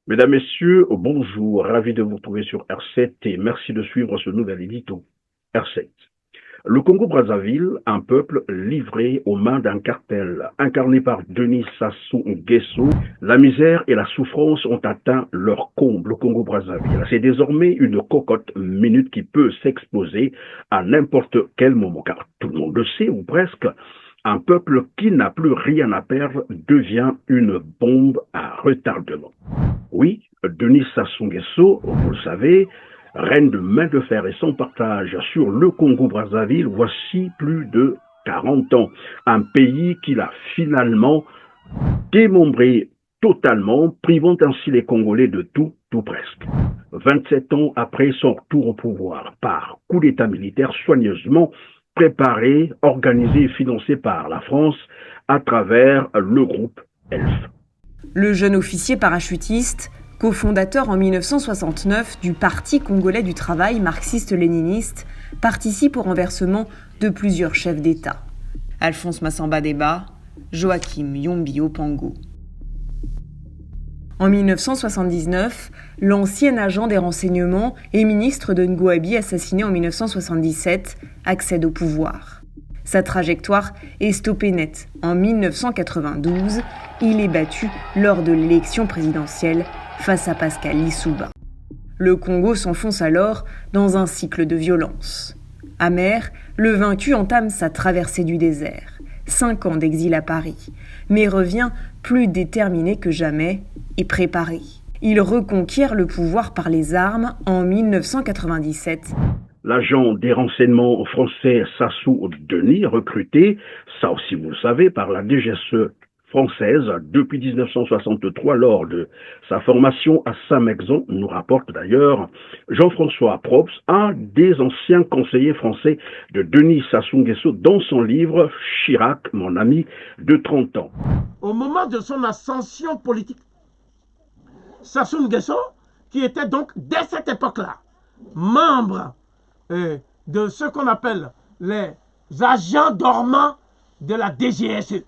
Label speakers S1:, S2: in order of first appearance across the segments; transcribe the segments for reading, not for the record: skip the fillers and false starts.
S1: Mesdames, Messieurs, bonjour, ravi de vous retrouver sur R7 et merci de suivre ce nouvel édito R7. Le Congo-Brazzaville, un peuple livré aux mains d'un cartel. Incarné par Denis Sassou Nguesso, la misère et la souffrance ont atteint leur comble au Congo-Brazzaville. C'est désormais une cocotte minute qui peut s'exploser à n'importe quel moment, car tout le monde le sait, ou presque. Un peuple qui n'a plus rien à perdre devient une bombe à retardement. Oui, Denis Sassou Nguesso, vous le savez, règne de main de fer et sans partage sur le Congo-Brazzaville voici plus de 40 ans. Un pays qu'il a finalement démembré totalement, privant ainsi les Congolais de tout, tout presque. 27 ans après son retour au pouvoir, par coup d'État militaire soigneusement préparé, organisé et financé par la France à travers le groupe ELF.
S2: Le jeune officier parachutiste, cofondateur en 1969 du Parti congolais du travail marxiste-léniniste, participe au renversement de plusieurs chefs d'État. Alphonse Massamba Deba, Joachim Yombi Opango. En 1979, l'ancien agent des renseignements et ministre de Ngouabi, assassiné en 1977, accède au pouvoir. Sa trajectoire est stoppée net. En 1992, il est battu lors de l'élection présidentielle face à Pascal Lissouba. Le Congo s'enfonce alors dans un cycle de violence. Amer, le vaincu entame sa traversée du désert. 5 ans d'exil à Paris, mais revient plus déterminé que jamais et préparé. Il reconquiert le pouvoir par les armes en 1997.
S1: L'agent des renseignements français Sassou Denis, recruté, ça aussi vous le savez, par la DGSE française depuis 1963 lors de sa formation à Saint-Mexon, nous rapporte d'ailleurs Jean-François Probst, un des anciens conseillers français de Denis Sassou Nguesso dans son livre « Chirac, mon ami de 30 ans ».
S3: Au moment de son ascension politique, Sassou Nguesso, qui était donc dès cette époque-là membre de ce qu'on appelle les agents dormants de la DGSE,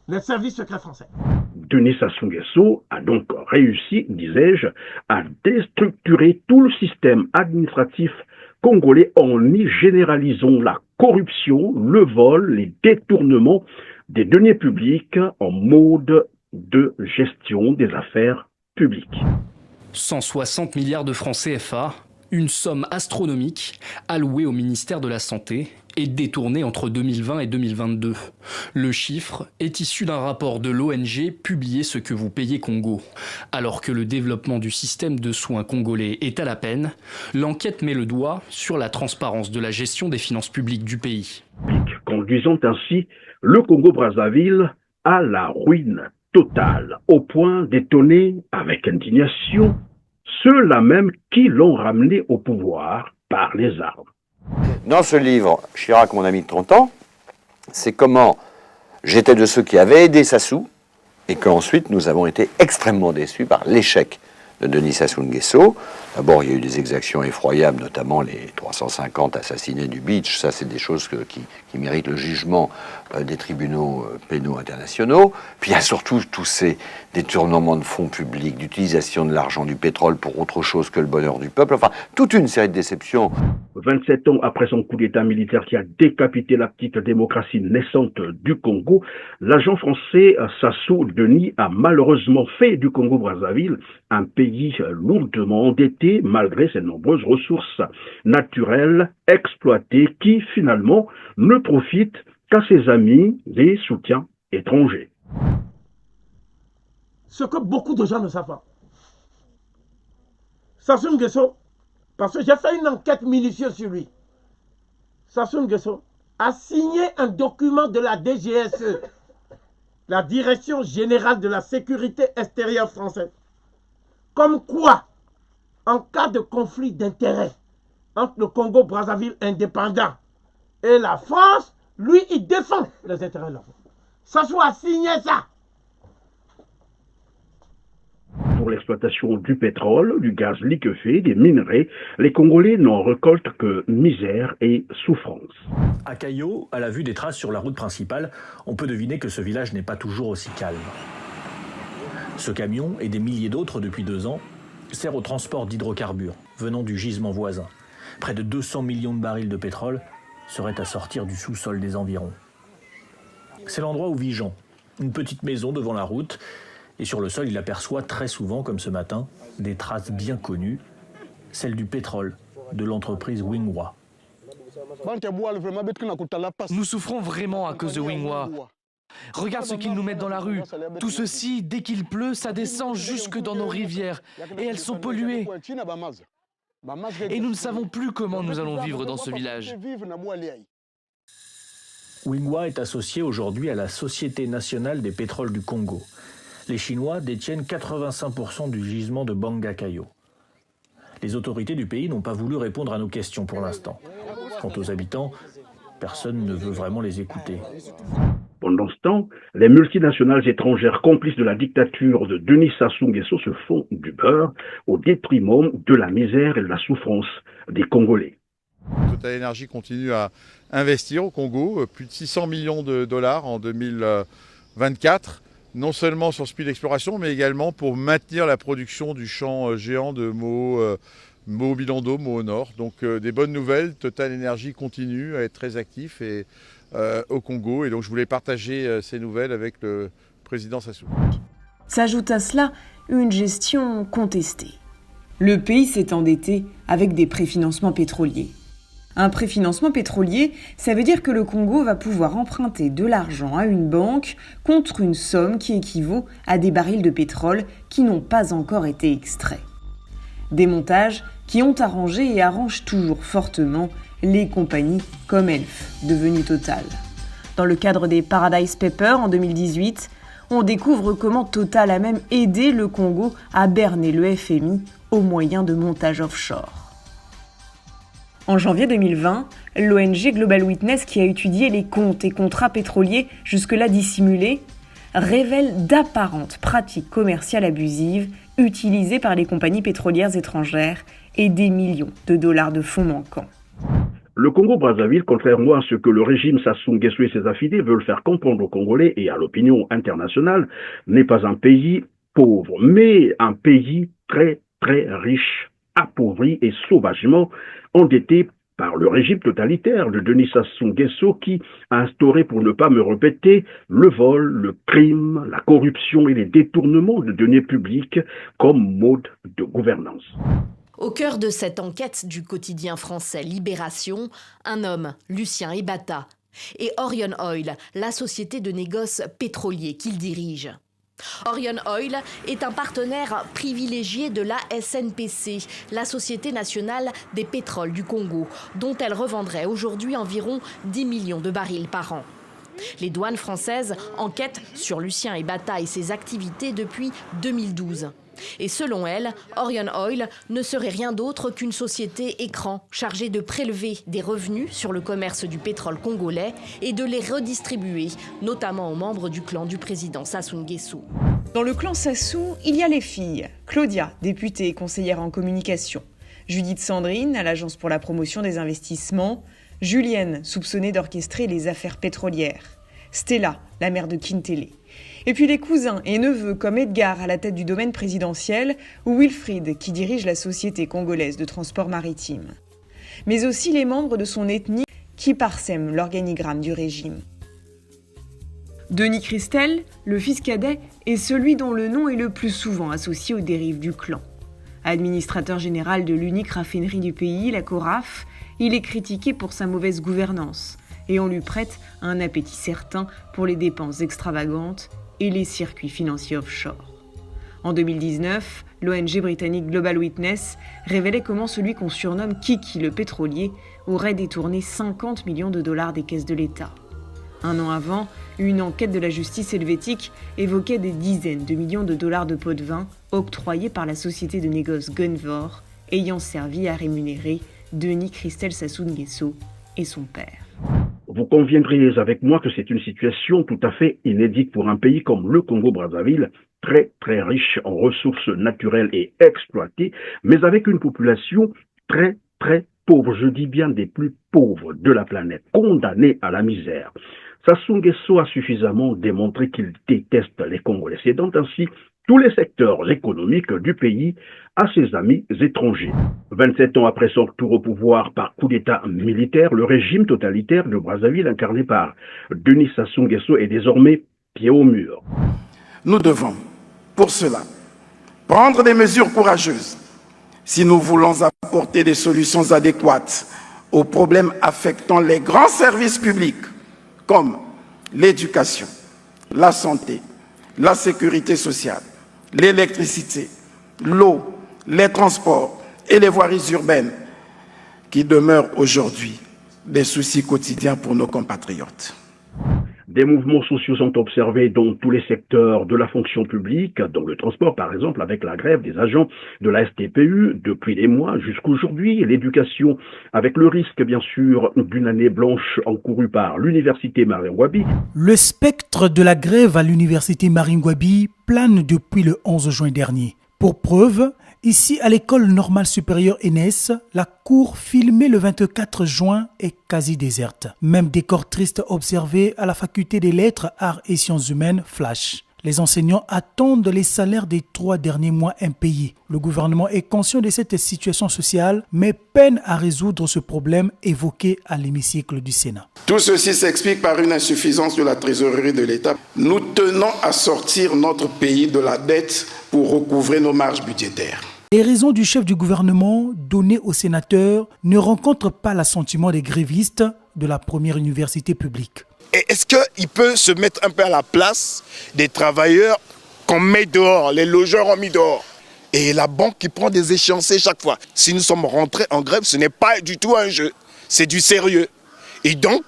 S3: les services secrets français.
S1: Denis Sassou Nguesso a donc réussi, disais-je, à déstructurer tout le système administratif congolais en y généralisant la corruption, le vol, les détournements des deniers publics en mode de gestion des affaires publiques.
S4: 160 milliards de francs CFA, une somme astronomique allouée au ministère de la Santé et détournée entre 2020 et 2022. Le chiffre est issu d'un rapport de l'ONG publié Ce que vous payez Congo. Alors que le développement du système de soins congolais est à la peine, l'enquête met le doigt sur la transparence de la gestion des finances publiques du pays.
S1: Conduisant ainsi le Congo-Brazzaville à la ruine totale, au point d'étonner avec indignation ceux-là même qui l'ont ramené au pouvoir par les armes.
S5: Dans ce livre, Chirac, mon ami de 30 ans, c'est comment j'étais de ceux qui avaient aidé Sassou et qu'ensuite nous avons été extrêmement déçus par l'échec de Denis Sassou Nguesso. D'abord, il y a eu des exactions effroyables, notamment les 350 assassinés du Beach. Ça, c'est des choses qui méritent le jugement des tribunaux pénaux internationaux. Puis il y a surtout tous ces détournements de fonds publics, d'utilisation de l'argent du pétrole pour autre chose que le bonheur du peuple. Enfin, toute une série de déceptions.
S1: 27 ans après son coup d'État militaire qui a décapité la petite démocratie naissante du Congo, l'agent français Sassou Denis a malheureusement fait du Congo-Brazzaville un pays lourdement endetté malgré ses nombreuses ressources naturelles exploitées qui finalement ne profitent qu'à ses amis et soutiens étrangers.
S3: Ce que beaucoup de gens ne savent pas. Sassou Nguesso, parce que j'ai fait une enquête minutieuse sur lui. Sassou Nguesso a signé un document de la DGSE, la Direction Générale de la Sécurité Extérieure française, comme quoi, en cas de conflit d'intérêts entre le Congo-Brazzaville indépendant et la France, lui, il défend les intérêts de la France. Sassou a signé ça.
S1: pour l'exploitation du pétrole, du gaz liquéfié, des minerais, les Congolais n'en récoltent que misère et souffrance.
S6: À Cayo, à la vue des traces sur la route principale, on peut deviner que ce village n'est pas toujours aussi calme. Ce camion, et des milliers d'autres depuis 2 ans, sert au transport d'hydrocarbures venant du gisement voisin. Près de 200 millions de barils de pétrole seraient à sortir du sous-sol des environs. C'est l'endroit où vit Jean, une petite maison devant la route, et sur le sol il aperçoit très souvent, comme ce matin, des traces bien connues, celles du pétrole de l'entreprise Wingwa.
S7: Nous souffrons vraiment à cause de Wingwa. Regarde ce qu'ils nous mettent dans la rue. Tout ceci, dès qu'il pleut, ça descend jusque dans nos rivières. Et elles sont polluées. Et nous ne savons plus comment nous allons vivre dans ce village.
S6: Wingwa est associé aujourd'hui à la Société nationale des pétroles du Congo. Les Chinois détiennent 85% du gisement de Banga-Cayo. Les autorités du pays n'ont pas voulu répondre à nos questions pour l'instant. Quant aux habitants, personne ne veut vraiment les écouter.
S1: Pendant ce temps, les multinationales étrangères complices de la dictature de Denis Sassou Nguesso se font du beurre au détriment de la misère et de la souffrance des Congolais.
S8: Total Energy continue à investir au Congo, plus de 600 millions de dollars en 2024, non seulement sur ce puits d'exploration, mais également pour maintenir la production du champ géant de Moho-Bilando, Moho Nord. Donc des bonnes nouvelles, Total Energy continue à être très actif au Congo, et donc je voulais partager ces nouvelles avec le président Sassou.
S2: S'ajoute à cela une gestion contestée. Le pays s'est endetté avec des préfinancements pétroliers. Un préfinancement pétrolier, ça veut dire que le Congo va pouvoir emprunter de l'argent à une banque contre une somme qui équivaut à des barils de pétrole qui n'ont pas encore été extraits. Des montages qui ont arrangé et arrangent toujours fortement les compagnies comme Elf, devenues Total. Dans le cadre des Paradise Papers en 2018, on découvre comment Total a même aidé le Congo à berner le FMI au moyen de montages offshore. En janvier 2020, l'ONG Global Witness, qui a étudié les comptes et contrats pétroliers jusque-là dissimulés, révèle d'apparentes pratiques commerciales abusives utilisées par les compagnies pétrolières étrangères et des millions de dollars de fonds manquants.
S1: Le Congo-Brazzaville, contrairement à ce que le régime Sassou Nguesso et ses affidés veulent faire comprendre aux Congolais et à l'opinion internationale, n'est pas un pays pauvre, mais un pays très très riche, appauvri et sauvagement endetté par le régime totalitaire de Denis Sassou Nguesso qui a instauré, pour ne pas me répéter, le vol, le crime, la corruption et les détournements de deniers publics comme mode de gouvernance.
S9: Au cœur de cette enquête du quotidien français Libération, un homme, Lucien Ebata, et Orion Oil, la société de négoce pétrolier qu'il dirige. Orion Oil est un partenaire privilégié de la SNPC, la Société nationale des pétroles du Congo, dont elle revendrait aujourd'hui environ 10 millions de barils par an. Les douanes françaises enquêtent sur Lucien Ebata et ses activités depuis 2012. Et selon elle, Orion Oil ne serait rien d'autre qu'une société écran chargée de prélever des revenus sur le commerce du pétrole congolais et de les redistribuer, notamment aux membres du clan du président Sassou Nguesso.
S2: Dans le clan Sassou, il y a les filles. Claudia, députée et conseillère en communication. Judith Sandrine, à l'Agence pour la promotion des investissements. Julienne, soupçonnée d'orchestrer les affaires pétrolières. Stella, la mère de Kintélé. Et puis les cousins et neveux comme Edgar à la tête du domaine présidentiel ou Wilfried qui dirige la société congolaise de transport maritime. Mais aussi les membres de son ethnie qui parsèment l'organigramme du régime. Denis Christel, le fils cadet, est celui dont le nom est le plus souvent associé aux dérives du clan. Administrateur général de l'unique raffinerie du pays, la Coraf, il est critiqué pour sa mauvaise gouvernance et on lui prête un appétit certain pour les dépenses extravagantes et les circuits financiers offshore. En 2019, l'ONG britannique Global Witness révélait comment celui qu'on surnomme Kiki le pétrolier aurait détourné 50 millions de dollars des caisses de l'État. Un an avant, une enquête de la justice helvétique évoquait des dizaines de millions de dollars de pots de vin octroyés par la société de négoce Gunvor, ayant servi à rémunérer Denis Christel Sassou Nguesso et son père.
S1: Vous conviendrez avec moi que c'est une situation tout à fait inédite pour un pays comme le Congo-Brazzaville, très très riche en ressources naturelles et exploitées, mais avec une population très très pauvre, je dis bien des plus pauvres de la planète, condamnés à la misère. Sassou Nguesso a suffisamment démontré qu'il déteste les Congolais, cédant ainsi tous les secteurs économiques du pays à ses amis étrangers. 27 ans après son retour au pouvoir par coup d'État militaire, le régime totalitaire de Brazzaville incarné par Denis Sassou Nguesso est désormais pied au mur.
S10: Nous devons, pour cela, prendre des mesures courageuses si nous voulons apporter des solutions adéquates aux problèmes affectant les grands services publics comme l'éducation, la santé, la sécurité sociale, l'électricité, l'eau, les transports et les voiries urbaines qui demeurent aujourd'hui des soucis quotidiens pour nos compatriotes.
S1: Des mouvements sociaux sont observés dans tous les secteurs de la fonction publique, dans le transport par exemple, avec la grève des agents de la STPU depuis des mois jusqu'aujourd'hui, l'éducation avec le risque bien sûr d'une année blanche encourue par l'université Maringouabi.
S11: Le spectre de la grève à l'université Maringouabi plane depuis le 11 juin dernier. Pour preuve, ici à l'école normale supérieure ENES, la cour filmée le 24 juin est quasi déserte. Même décor triste observé à la faculté des lettres, arts et sciences humaines, Flash. Les enseignants attendent les salaires des 3 derniers mois impayés. Le gouvernement est conscient de cette situation sociale, mais peine à résoudre ce problème évoqué à l'hémicycle du Sénat.
S10: Tout ceci s'explique par une insuffisance de la trésorerie de l'État. Nous tenons à sortir notre pays de la dette pour recouvrer nos marges budgétaires.
S11: Les raisons du chef du gouvernement données aux sénateurs ne rencontrent pas l'assentiment des grévistes de la première université publique.
S12: Et est-ce qu'il peut se mettre un peu à la place des travailleurs qu'on met dehors, les logeurs ont mis dehors, et la banque qui prend des échéanciers chaque fois? Si nous sommes rentrés en grève, ce n'est pas du tout un jeu, c'est du sérieux. Et donc,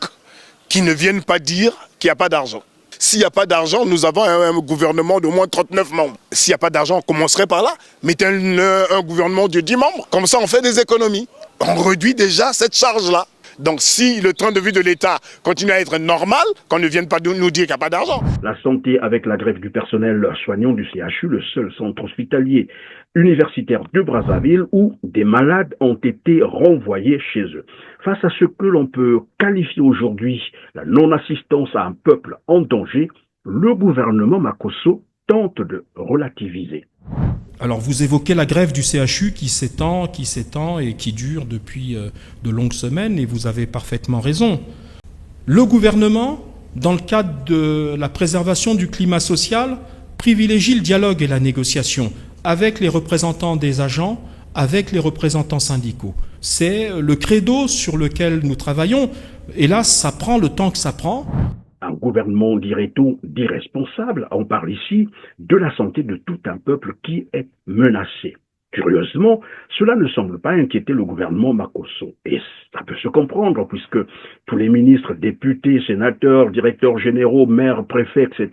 S12: qu'ils ne viennent pas dire qu'il n'y a pas d'argent. S'il n'y a pas d'argent, nous avons un gouvernement d'au moins 39 membres. S'il n'y a pas d'argent, on commencerait par là. Mettez un gouvernement de 10 membres. Comme ça, on fait des économies. On réduit déjà cette charge-là. Donc si le train de vie de l'État continue à être normal, qu'on ne vienne pas nous dire qu'il n'y a pas d'argent.
S1: La santé avec la grève du personnel soignant du CHU, le seul centre hospitalier universitaire de Brazzaville, où des malades ont été renvoyés chez eux. Face à ce que l'on peut qualifier aujourd'hui la non-assistance à un peuple en danger, le gouvernement Makosso tente de relativiser.
S13: Alors vous évoquez la grève du CHU qui s'étend et qui dure depuis de longues semaines, et vous avez parfaitement raison. Le gouvernement, dans le cadre de la préservation du climat social, privilégie le dialogue et la négociation avec les représentants des agents, avec les représentants syndicaux. C'est le credo sur lequel nous travaillons. Et là, ça prend le temps que ça prend.
S1: Un gouvernement, dirait-on, d'irresponsable. On parle ici de la santé de tout un peuple qui est menacé. Curieusement, cela ne semble pas inquiéter le gouvernement Makosso. Et ça peut se comprendre, puisque tous les ministres, députés, sénateurs, directeurs généraux, maires, préfets, etc.,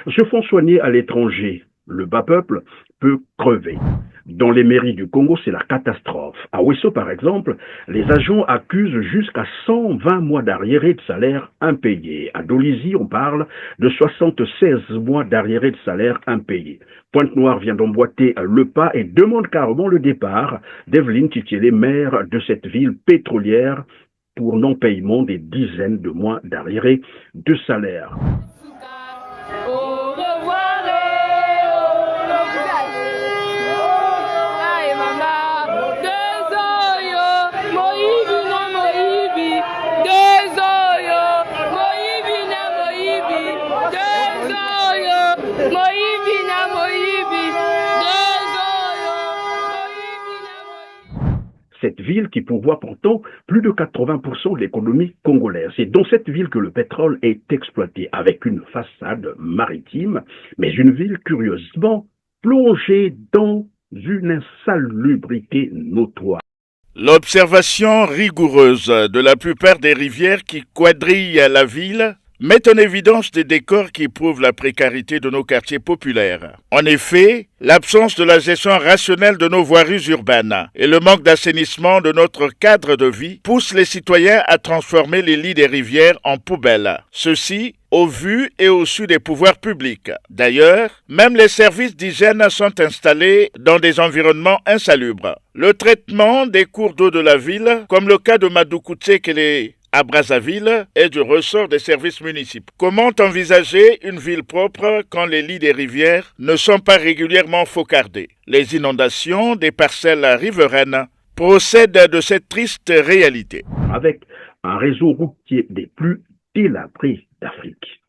S1: se font soigner à l'étranger. Le bas peuple peut crever. Dans les mairies du Congo, c'est la catastrophe. À Ouesso, par exemple, les agents accusent jusqu'à 120 mois d'arriérés de salaire impayés. À Dolisie, on parle de 76 mois d'arriérés de salaire impayés. Pointe-Noire vient d'emboîter le pas et demande carrément le départ d'Evelyne Titiélé, maire de cette ville pétrolière, pour non-paiement des dizaines de mois d'arriérés de salaire. Cette ville qui pourvoit pourtant plus de 80% de l'économie congolaise. C'est dans cette ville que le pétrole est exploité avec une façade maritime, mais une ville curieusement plongée dans une insalubrité notoire.
S14: L'observation rigoureuse de la plupart des rivières qui quadrillent la ville mettent en évidence des décors qui prouvent la précarité de nos quartiers populaires. En effet, l'absence de la gestion rationnelle de nos voiries urbaines et le manque d'assainissement de notre cadre de vie poussent les citoyens à transformer les lits des rivières en poubelles. Ceci au vu et au su des pouvoirs publics. D'ailleurs, même les services d'hygiène sont installés dans des environnements insalubres. Le traitement des cours d'eau de la ville, comme le cas de Madoukoutsekele à Brazzaville, est du ressort des services municipaux. Comment envisager une ville propre quand les lits des rivières ne sont pas régulièrement faucardés? Les inondations des parcelles riveraines procèdent de cette triste réalité.
S1: Avec un réseau routier des plus délabrés d'Afrique.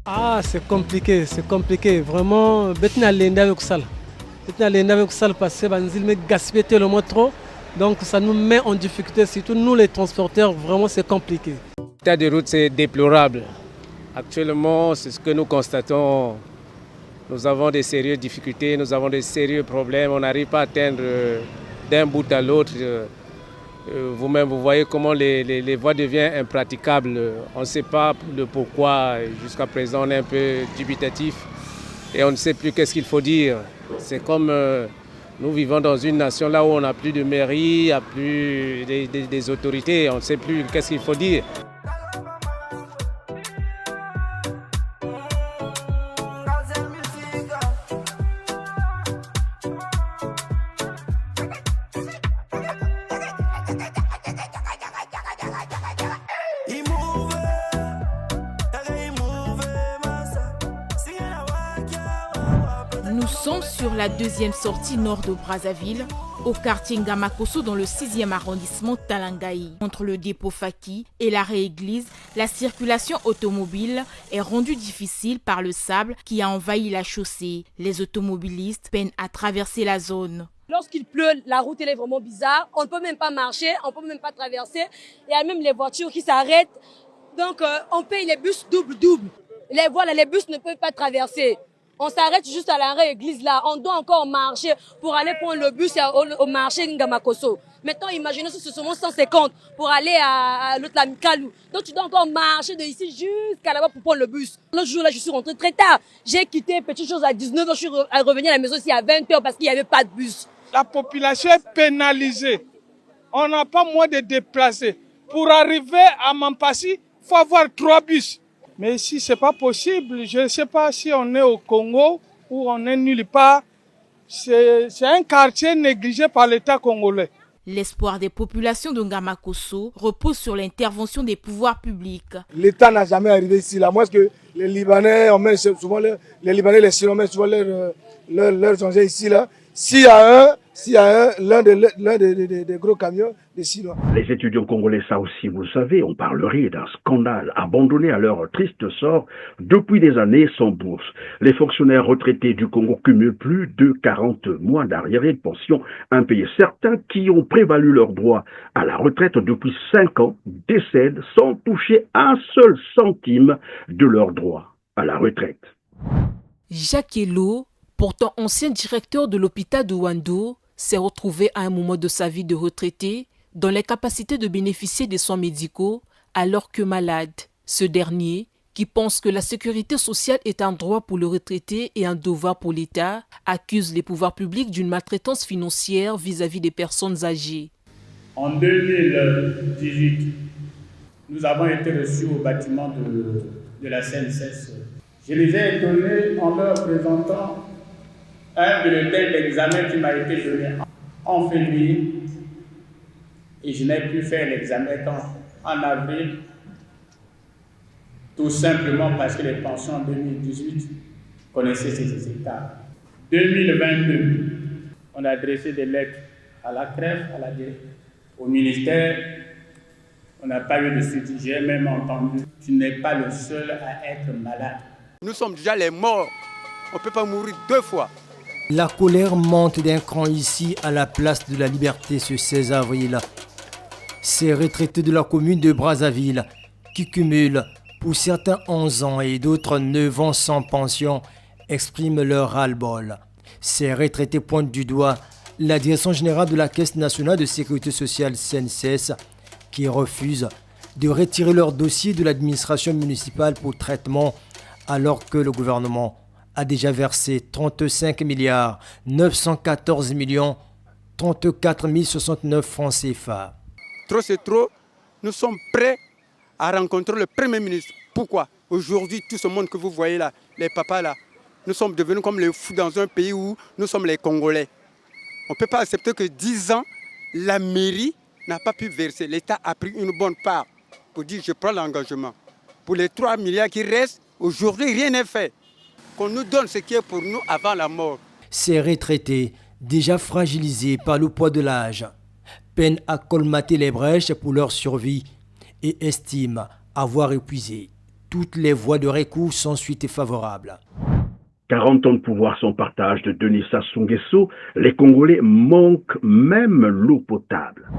S15: Ah, c'est compliqué. Vraiment, betna lenda avec ça. Parce que banzil me gaspiller tellement trop. Donc ça nous met en difficulté, surtout nous les transporteurs, vraiment c'est compliqué.
S16: L'état de route c'est déplorable. Actuellement, c'est ce que nous constatons. Nous avons des sérieuses difficultés, nous avons des sérieux problèmes. On n'arrive pas à atteindre d'un bout à l'autre. Vous-même, vous voyez comment les voies deviennent impraticables. On ne sait pas le pourquoi. Jusqu'à présent, on est un peu dubitatif et on ne sait plus qu'est-ce qu'il faut dire. C'est comme nous vivons dans une nation là où on n'a plus de mairie, il n'y a plus des autorités. On ne sait plus qu'est-ce qu'il faut dire.
S17: Nous sommes sur la deuxième sortie nord de Brazzaville, au quartier Ngamakoso dans le 6e arrondissement Talangaï. Entre le dépôt Faki et l'arrêt église, la circulation automobile est rendue difficile par le sable qui a envahi la chaussée. Les automobilistes peinent à traverser la zone.
S18: Lorsqu'il pleut, la route elle est vraiment bizarre. On ne peut même pas marcher, on ne peut même pas traverser. Il y a même les voitures qui s'arrêtent. Donc on paye les bus double. Les bus ne peuvent pas traverser. On s'arrête juste à l'arrêt église là. On doit encore marcher pour aller prendre le bus au marché Ngamakoso. Maintenant, imaginez si c'est seulement 150 pour aller à l'autre la Mikalou. Donc tu dois encore marcher de ici jusqu'à là-bas pour prendre le bus. L'autre jour là, je suis rentrée très tard. J'ai quitté petite chose à 19h, je suis revenue à la maison ici à 20h parce qu'il n'y avait pas de bus.
S19: La population est pénalisée. On n'a pas moyen de déplacer. Pour arriver à Mampassi, il faut avoir 3 bus. Mais ici, ce n'est pas possible. Je ne sais pas si on est au Congo ou on est nulle part. C'est un quartier négligé par l'État congolais.
S17: L'espoir des populations de Ngamakoso repose sur l'intervention des pouvoirs publics.
S20: L'État n'a jamais arrivé ici. Là, moi, est-ce que les Libanais, on met souvent les Libanais, les Syriens, on met souvent leurs engins ici là. S'il y a l'un des gros camions des Chinois.
S1: Les étudiants congolais, ça aussi, vous le savez, on parlerait d'un scandale, abandonnés à leur triste sort depuis des années sans bourse. Les fonctionnaires retraités du Congo cumulent plus de 40 mois d'arriérés de pension impayés. Certains qui ont prévalu leurs droits à la retraite depuis 5 ans décèdent sans toucher un seul centime de leurs droits à la retraite.
S21: Jacques Hello, pourtant ancien directeur de l'hôpital de Wando, s'est retrouvé à un moment de sa vie de retraité dans l'incapacité de bénéficier des soins médicaux alors que malade. Ce dernier, qui pense que la sécurité sociale est un droit pour le retraité et un devoir pour l'État, accuse les pouvoirs publics d'une maltraitance financière vis-à-vis des personnes âgées.
S22: En 2018, nous avons été reçus au bâtiment de la CNSS
S4: Je les ai étonnés en leur présentant un bulletin d'examen qui m'a été donné en février et je n'ai pu faire l'examen en avril, tout simplement parce que les pensions en 2018 connaissaient ces états. 2022, on a adressé des lettres à la CREF, au ministère. On n'a pas eu de suite. J'ai même entendu « Tu n'es pas le seul à être malade ».
S22: Nous sommes déjà les morts. On ne peut pas mourir deux fois.
S23: La colère monte d'un cran ici à la place de la Liberté ce 16 avril. Ces retraités de la commune de Brazzaville qui cumulent pour certains 11 ans et d'autres 9 ans sans pension expriment leur ras-le-bol. Ces retraités pointent du doigt la direction générale de la Caisse nationale de sécurité sociale CNCS qui refuse de retirer leur dossier de l'administration municipale pour traitement alors que le gouvernement a déjà versé 35 milliards 914 millions 34 069 francs CFA.
S22: Trop c'est trop, nous sommes prêts à rencontrer le Premier ministre. Pourquoi? Aujourd'hui, tout ce monde que vous voyez là, les papas là, nous sommes devenus comme les fous dans un pays où nous sommes les Congolais. On ne peut pas accepter que 10 ans, la mairie n'a pas pu verser. L'État a pris une bonne part pour dire je prends l'engagement. Pour les 3 milliards qui restent, aujourd'hui rien n'est fait. Qu'on nous donne ce qui est pour nous avant la mort.
S23: Ces retraités, déjà fragilisés par le poids de l'âge, peinent à colmater les brèches pour leur survie et estiment avoir épuisé toutes les voies de recours sans suite favorable.
S1: 40 ans de pouvoir sans partage de Denis Sassou Nguesso, les Congolais manquent même l'eau potable.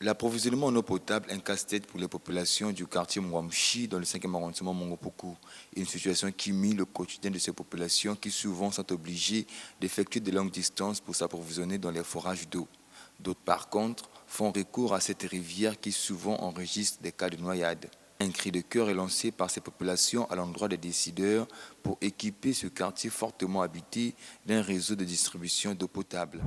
S24: L'approvisionnement en eau potable est un casse-tête pour les populations du quartier Mwamchi dans le 5e arrondissement Mongopoko. Une situation qui mine le quotidien de ces populations qui souvent sont obligées d'effectuer de longues distances pour s'approvisionner dans les forages d'eau. D'autres par contre font recours à cette rivière qui souvent enregistre des cas de noyade. Un cri de cœur est lancé par ces populations à l'endroit des décideurs pour équiper ce quartier fortement habité d'un réseau de distribution d'eau potable.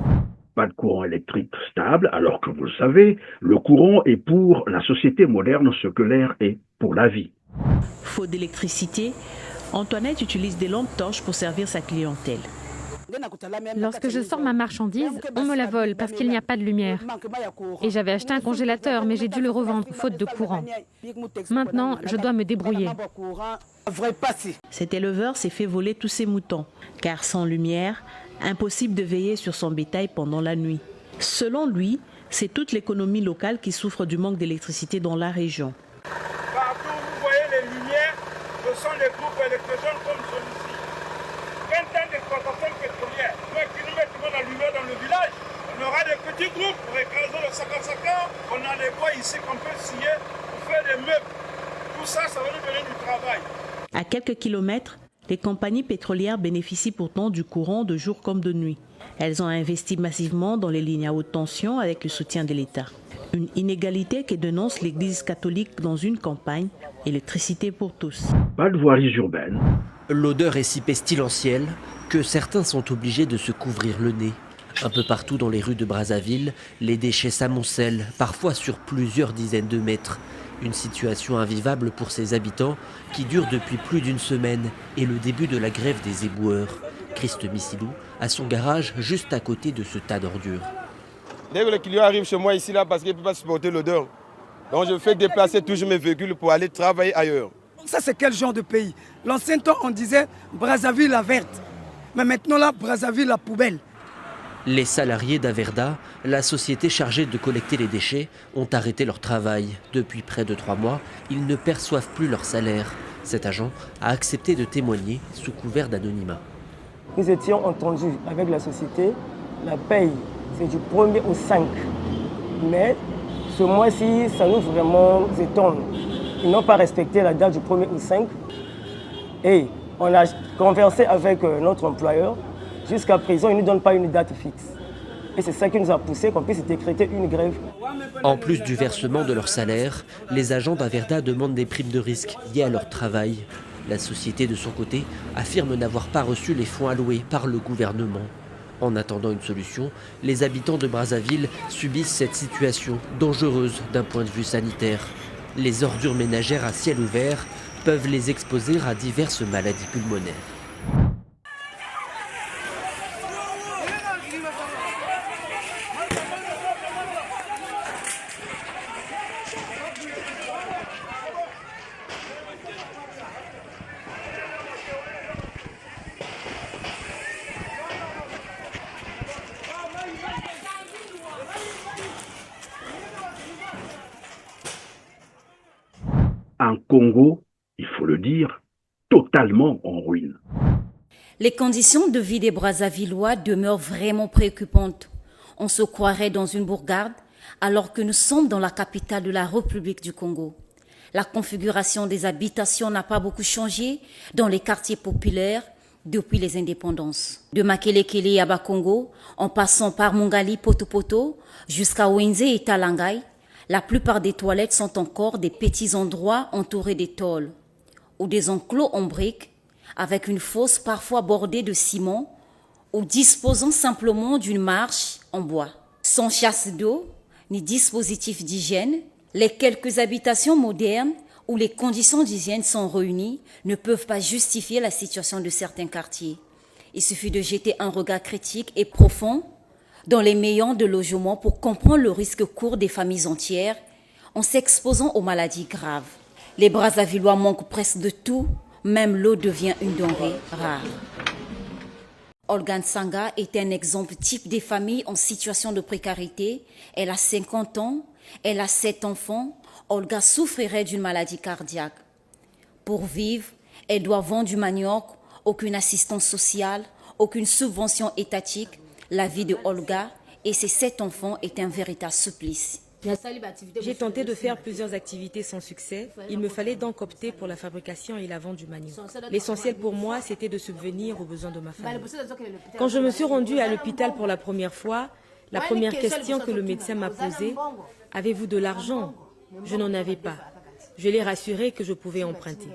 S1: Pas de courant électrique stable, alors que vous le savez, le courant est pour la société moderne ce que l'air est pour la vie.
S25: Faute d'électricité, Antoinette utilise des lampes torches pour servir sa clientèle.
S26: Lorsque je sors ma marchandise, on me la vole parce qu'il n'y a pas de lumière. Et j'avais acheté un congélateur, mais j'ai dû le revendre faute de courant. Maintenant, je dois me débrouiller.
S25: Cet éleveur s'est fait voler tous ses moutons, car sans lumière, impossible de veiller sur son bétail pendant la nuit. Selon lui, c'est toute l'économie locale qui souffre du manque d'électricité dans la région.
S19: Partout où vous voyez les lumières, ce sont les groupes électrogènes comme celui-ci. 20 ans d'exploitation pétrolière. Nous qui nous mettons la lumière dans le village, on aura des petits groupes pour écraser le sac-à-sac. On a les bois ici qu'on peut scier pour faire des meubles. Tout ça, ça va nous donner du travail.
S25: À quelques kilomètres, les compagnies pétrolières bénéficient pourtant du courant de jour comme de nuit. Elles ont investi massivement dans les lignes à haute tension avec le soutien de l'État. Une inégalité que dénonce l'Église catholique dans une campagne « Électricité pour tous ».
S1: Pas de voiries urbaines.
S27: L'odeur est si pestilentielle que certains sont obligés de se couvrir le nez. Un peu partout dans les rues de Brazzaville, les déchets s'amoncellent, parfois sur plusieurs dizaines de mètres. Une situation invivable pour ses habitants qui dure depuis plus d'une semaine et le début de la grève des éboueurs. Christ Missilou a son garage juste à côté de ce tas d'ordures.
S22: Dès que le client arrive chez moi ici là parce qu'il ne peut pas supporter l'odeur, donc je fais déplacer toujours mes véhicules pour aller travailler ailleurs.
S28: Ça c'est quel genre de pays? L'ancien temps on disait Brazzaville la verte, mais maintenant là Brazzaville la poubelle.
S27: Les salariés d'Averda, la société chargée de collecter les déchets, ont arrêté leur travail. Depuis près de 3 mois, ils ne perçoivent plus leur salaire. Cet agent a accepté de témoigner sous couvert d'anonymat.
S29: Nous étions entendus avec la société, la paye c'est du 1er au 5. Mais ce mois-ci, ça nous vraiment étonne. Ils n'ont pas respecté la date du 1er au 5. Et on a conversé avec notre employeur. Jusqu'à présent, ils ne nous donnent pas une date fixe. Et c'est ça qui nous a poussé qu'on puisse décréter une grève.
S27: En plus du versement de leur salaire, les agents d'Averda demandent des primes de risque liées à leur travail. La société, de son côté, affirme n'avoir pas reçu les fonds alloués par le gouvernement. En attendant une solution, les habitants de Brazzaville subissent cette situation dangereuse d'un point de vue sanitaire. Les ordures ménagères à ciel ouvert peuvent les exposer à diverses maladies pulmonaires.
S1: Un Congo, il faut le dire, totalement en ruine.
S2: Les conditions de vie des Brazzavillois demeurent vraiment préoccupantes. On se croirait dans une bourgade alors que nous sommes dans la capitale de la République du Congo. La configuration des habitations n'a pas beaucoup changé dans les quartiers populaires depuis les indépendances. De Makelekele à Bakongo, en passant par Mongali Poto jusqu'à Wenze et Talangai, la plupart des toilettes sont encore des petits endroits entourés des tôles ou des enclos en briques avec une fosse parfois bordée de ciment ou disposant simplement d'une marche en bois. Sans chasse d'eau ni dispositif d'hygiène, les quelques habitations modernes où les conditions d'hygiène sont réunies ne peuvent pas justifier la situation de certains quartiers. Il suffit de jeter un regard critique et profond dans les millions de logements pour comprendre le risque court des familles entières en s'exposant aux maladies graves. Les Brazzavillois manquent presque de tout, même l'eau devient une denrée rare. Olga Nsanga est un exemple type des familles en situation de précarité. Elle a 50 ans, elle a 7 enfants. Olga souffrirait d'une maladie cardiaque. Pour vivre, elle doit vendre du manioc, aucune assistance sociale, aucune subvention étatique. La vie de Olga et ses 7 enfants est un véritable supplice.
S3: J'ai tenté de faire plusieurs activités sans succès. Il me fallait donc opter pour la fabrication et la vente du manioc. L'essentiel pour moi, c'était de subvenir aux besoins de ma famille. Quand je me suis rendue à l'hôpital pour la première fois, la première question que le médecin m'a posée, « Avez-vous de l'argent ?» Je n'en avais pas. Je l'ai rassuré que je pouvais emprunter.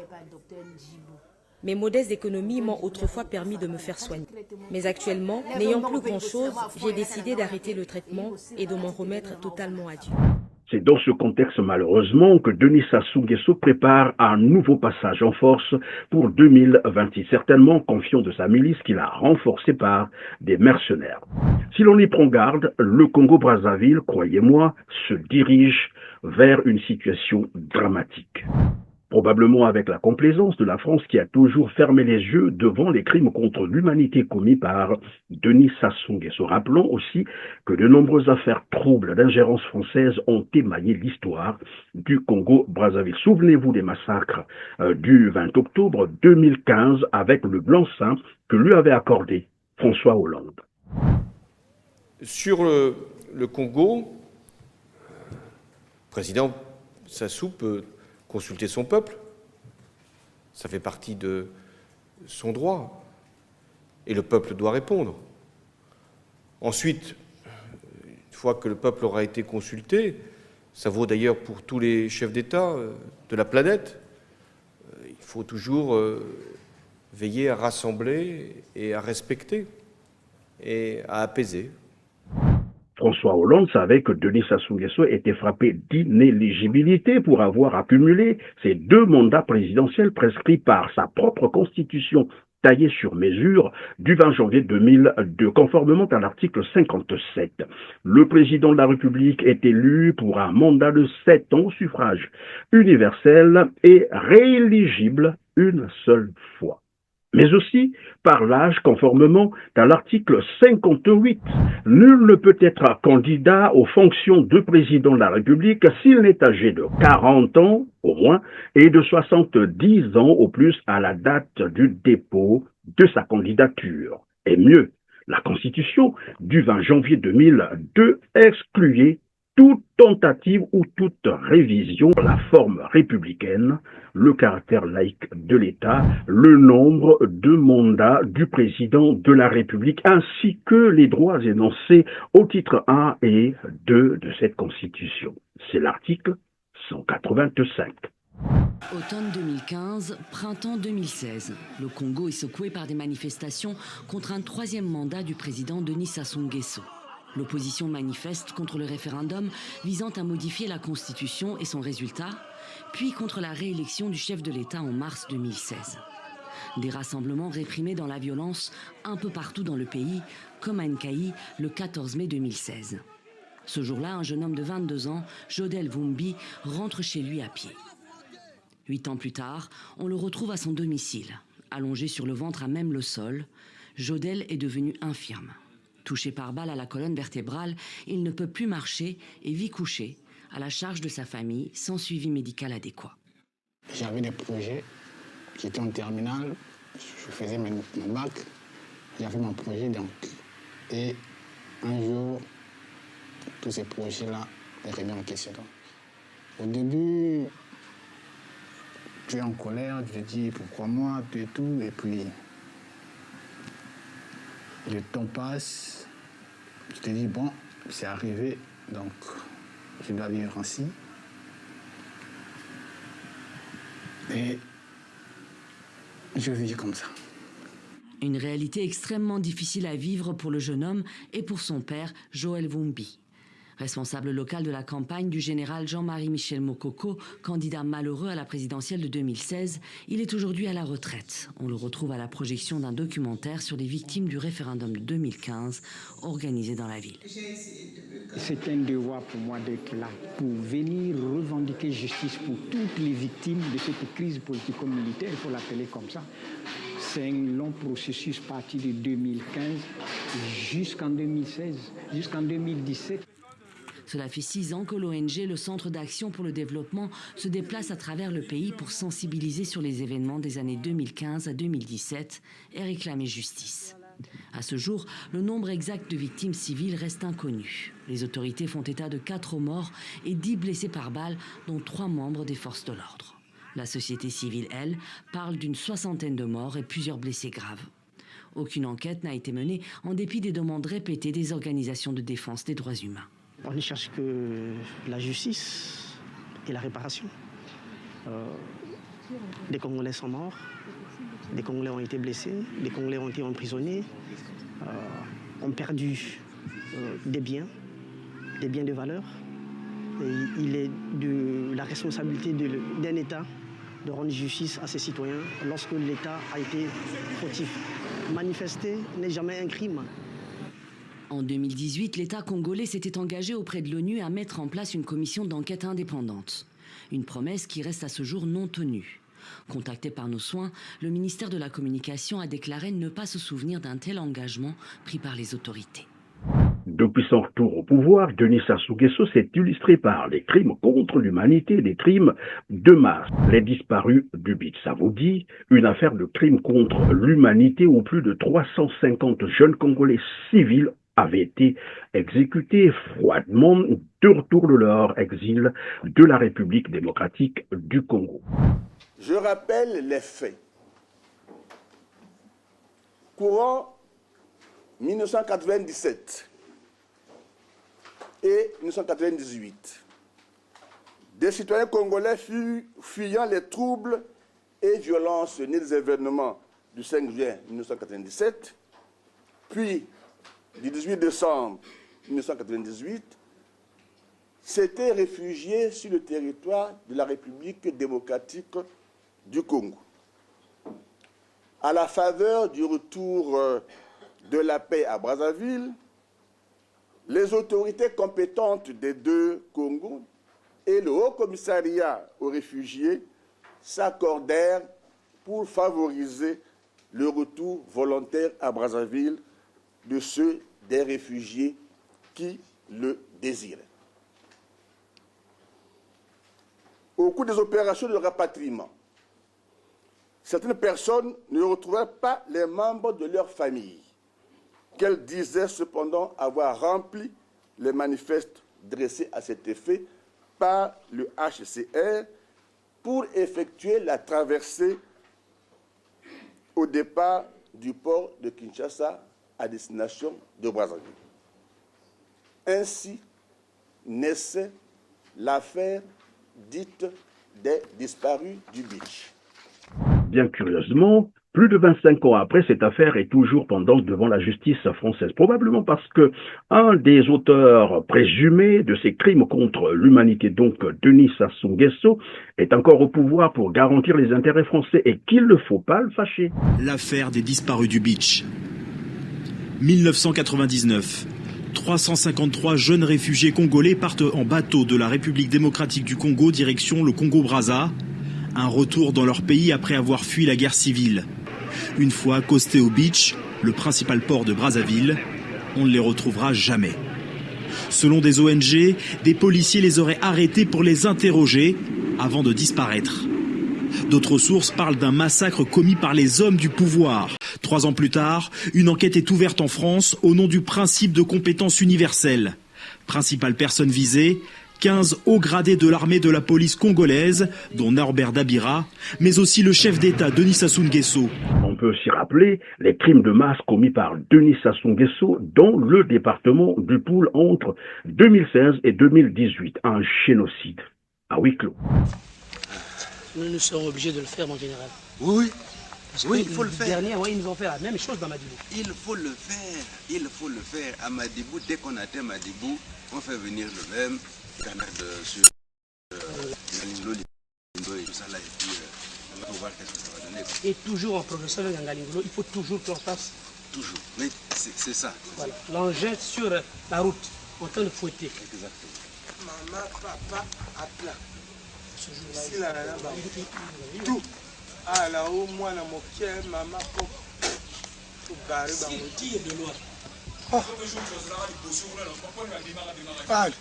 S3: Mes modestes économies m'ont autrefois permis de me faire soigner. Mais actuellement, n'ayant plus grand-chose, j'ai décidé d'arrêter le traitement et de m'en remettre totalement à Dieu.
S1: C'est dans ce contexte malheureusement que Denis Sassou Nguesso prépare un nouveau passage en force pour 2026, certainement confiant de sa milice qu'il a renforcée par des mercenaires. Si l'on y prend garde, le Congo-Brazzaville, croyez-moi, se dirige vers une situation dramatique. Probablement avec la complaisance de la France qui a toujours fermé les yeux devant les crimes contre l'humanité commis par Denis Sassou Nguesso. Rappelons aussi que de nombreuses affaires troubles d'ingérence française ont émaillé l'histoire du Congo-Brazzaville. Souvenez-vous des massacres du 20 octobre 2015 avec le blanc-seing que lui avait accordé François Hollande.
S5: Sur le Congo, le président Sassou peut consulter son peuple, ça fait partie de son droit, et le peuple doit répondre. Ensuite, une fois que le peuple aura été consulté, ça vaut d'ailleurs pour tous les chefs d'État de la planète, il faut toujours veiller à rassembler et à respecter et à apaiser.
S1: François Hollande savait que Denis Sassou Nguesso était frappé d'inéligibilité pour avoir accumulé ses 2 mandats présidentiels prescrits par sa propre constitution taillée sur mesure du 20 janvier 2002, conformément à l'article 57. Le président de la République est élu pour un mandat de 7 ans au suffrage universel et rééligible une seule fois. Mais aussi par l'âge conformément à l'article 58. Nul ne peut être candidat aux fonctions de président de la République s'il n'est âgé de 40 ans au moins et de 70 ans au plus à la date du dépôt de sa candidature. Et mieux, la Constitution du 20 janvier 2002 excluait toute tentative ou toute révision de la forme républicaine, le caractère laïque de l'État, le nombre de mandats du président de la République, ainsi que les droits énoncés au titre 1 et 2 de cette Constitution. C'est l'article 185.
S6: Automne 2015, printemps 2016. Le Congo est secoué par des manifestations contre un 3e mandat du président Denis Sassou Nguesso. L'opposition manifeste contre le référendum visant à modifier la Constitution et son résultat, puis contre la réélection du chef de l'État en mars 2016. Des rassemblements réprimés dans la violence un peu partout dans le pays, comme à Nkayi le 14 mai 2016. Ce jour-là, un jeune homme de 22 ans, Jodel Vumbi, rentre chez lui à pied. 8 ans plus tard, on le retrouve à son domicile. Allongé sur le ventre à même le sol, Jodel est devenu infirme. Touché par balle à la colonne vertébrale, il ne peut plus marcher et vit couché, à la charge de sa famille, sans suivi médical adéquat.
S7: J'avais des projets, j'étais en terminale, je faisais mon bac, j'avais mon projet donc. Et un jour, tous ces projets-là est remis en question. Au début, tu es en colère, tu te dis pourquoi moi, tout et tout, et puis le temps passe, tu te dis bon, c'est arrivé, donc je dois vivre ainsi. Et je vis comme ça.
S6: Une réalité extrêmement difficile à vivre pour le jeune homme et pour son père, Joël Vumbi. Responsable local de la campagne du général Jean-Marie Michel Mokoko, candidat malheureux à la présidentielle de 2016, il est aujourd'hui à la retraite. On le retrouve à la projection d'un documentaire sur les victimes du référendum de 2015 organisé dans la ville.
S8: C'est un devoir pour moi d'être là, pour venir revendiquer justice pour toutes les victimes de cette crise politico-militaire, il faut l'appeler comme ça. C'est un long processus parti de 2015 jusqu'en 2016, jusqu'en 2017.
S6: Cela fait 6 ans que l'ONG, le Centre d'action pour le développement, se déplace à travers le pays pour sensibiliser sur les événements des années 2015 à 2017 et réclamer justice. À ce jour, le nombre exact de victimes civiles reste inconnu. Les autorités font état de 4 morts et 10 blessés par balle, dont 3 membres des forces de l'ordre. La société civile, elle, parle d'une 60aine de morts et plusieurs blessés graves. Aucune enquête n'a été menée en dépit des demandes répétées des organisations de défense des droits humains.
S8: On ne cherche que la justice et la réparation. Des Congolais sont morts, des Congolais ont été blessés, des Congolais ont été emprisonnés, ont perdu des biens de valeur. Et il est de la responsabilité d'un État de rendre justice à ses citoyens lorsque l'État a été fautif. Manifester n'est jamais un crime.
S6: En 2018, l'État congolais s'était engagé auprès de l'ONU à mettre en place une commission d'enquête indépendante. Une promesse qui reste à ce jour non tenue. Contacté par nos soins, le ministère de la Communication a déclaré ne pas se souvenir d'un tel engagement pris par les autorités.
S1: Depuis son retour au pouvoir, Denis Sassou Nguesso s'est illustré par les crimes contre l'humanité, les crimes de masse. Les disparus du Bits-Savoudi, une affaire de crimes contre l'humanité où plus de 350 jeunes Congolais civils avaient été exécutés froidement de retour de leur exil de la République démocratique du Congo.
S9: Je rappelle les faits. Courant 1997 et 1998, des citoyens congolais fuyant les troubles et violences nés des événements du 5 juin 1997, puis du 18 décembre 1998, s'étaient réfugiés sur le territoire de la République démocratique du Congo. À la faveur du retour de la paix à Brazzaville, les autorités compétentes des deux Congos et le Haut Commissariat aux réfugiés s'accordèrent pour favoriser le retour volontaire à Brazzaville de ceux des réfugiés qui le désiraient. Au cours des opérations de rapatriement, certaines personnes ne retrouvaient pas les membres de leur famille, qu'elles disaient cependant avoir rempli les manifestes dressés à cet effet par le HCR pour effectuer la traversée au départ du port de Kinshasa à destination de Brazzaville. Ainsi naissait l'affaire dite des disparus du Beach.
S1: Bien curieusement, Plus de 25 ans après, cette affaire est toujours pendante devant la justice française, probablement parce que un des auteurs présumés de ces crimes contre l'humanité, donc Denis Sassou Nguesso, est encore au pouvoir pour garantir les intérêts français et qu'il ne faut pas le fâcher.
S10: L'affaire des disparus du beach. 1999. 353 jeunes réfugiés congolais partent en bateau de la République démocratique du Congo direction le Congo-Brazza. Un retour dans leur pays après avoir fui la guerre civile. Une fois accostés au beach, le principal port de Brazzaville, on ne les retrouvera jamais. Selon des ONG, des policiers les auraient arrêtés pour les interroger avant de disparaître. D'autres sources parlent d'un massacre commis par les hommes du pouvoir. 3 ans plus tard, une enquête est ouverte en France au nom du principe de compétence universelle. Principale personne visée, 15 hauts gradés de l'armée de la police congolaise, dont Norbert Dabira, mais aussi le chef d'État Denis Sassou Nguesso.
S1: On peut aussi rappeler les crimes de masse commis par Denis Sassou Nguesso dans le département du Poul entre 2016 et 2018, un génocide à huis clos.
S11: Nous sommes obligés de le faire, mon général.
S12: Oui,
S11: Parce
S12: oui,
S11: que
S12: il faut le faire.
S11: Dernier, ils nous ont fait la même chose dans Madibou.
S12: Il faut le faire, il faut le faire. À Madibou, dès qu'on atteint Madibou, on fait venir le même canard sur Ngalingolo, et tout ça là, et puis on va voir qu'est-ce que ça va donner.
S11: Et toujours en progressant avec Ngalingolo, il faut toujours qu'on fasse.
S12: Toujours, mais c'est ça.
S11: Voilà, l'engin sur la route, en train de fouetter.
S12: Exactement.
S28: Maman, papa, à plat.
S11: Ce jour-là,
S28: Si la nana, tout. Ah là-haut, moi, dans mon cœur, maman, pop. Tout barré dans mon
S11: qui est de loin.
S28: Parle.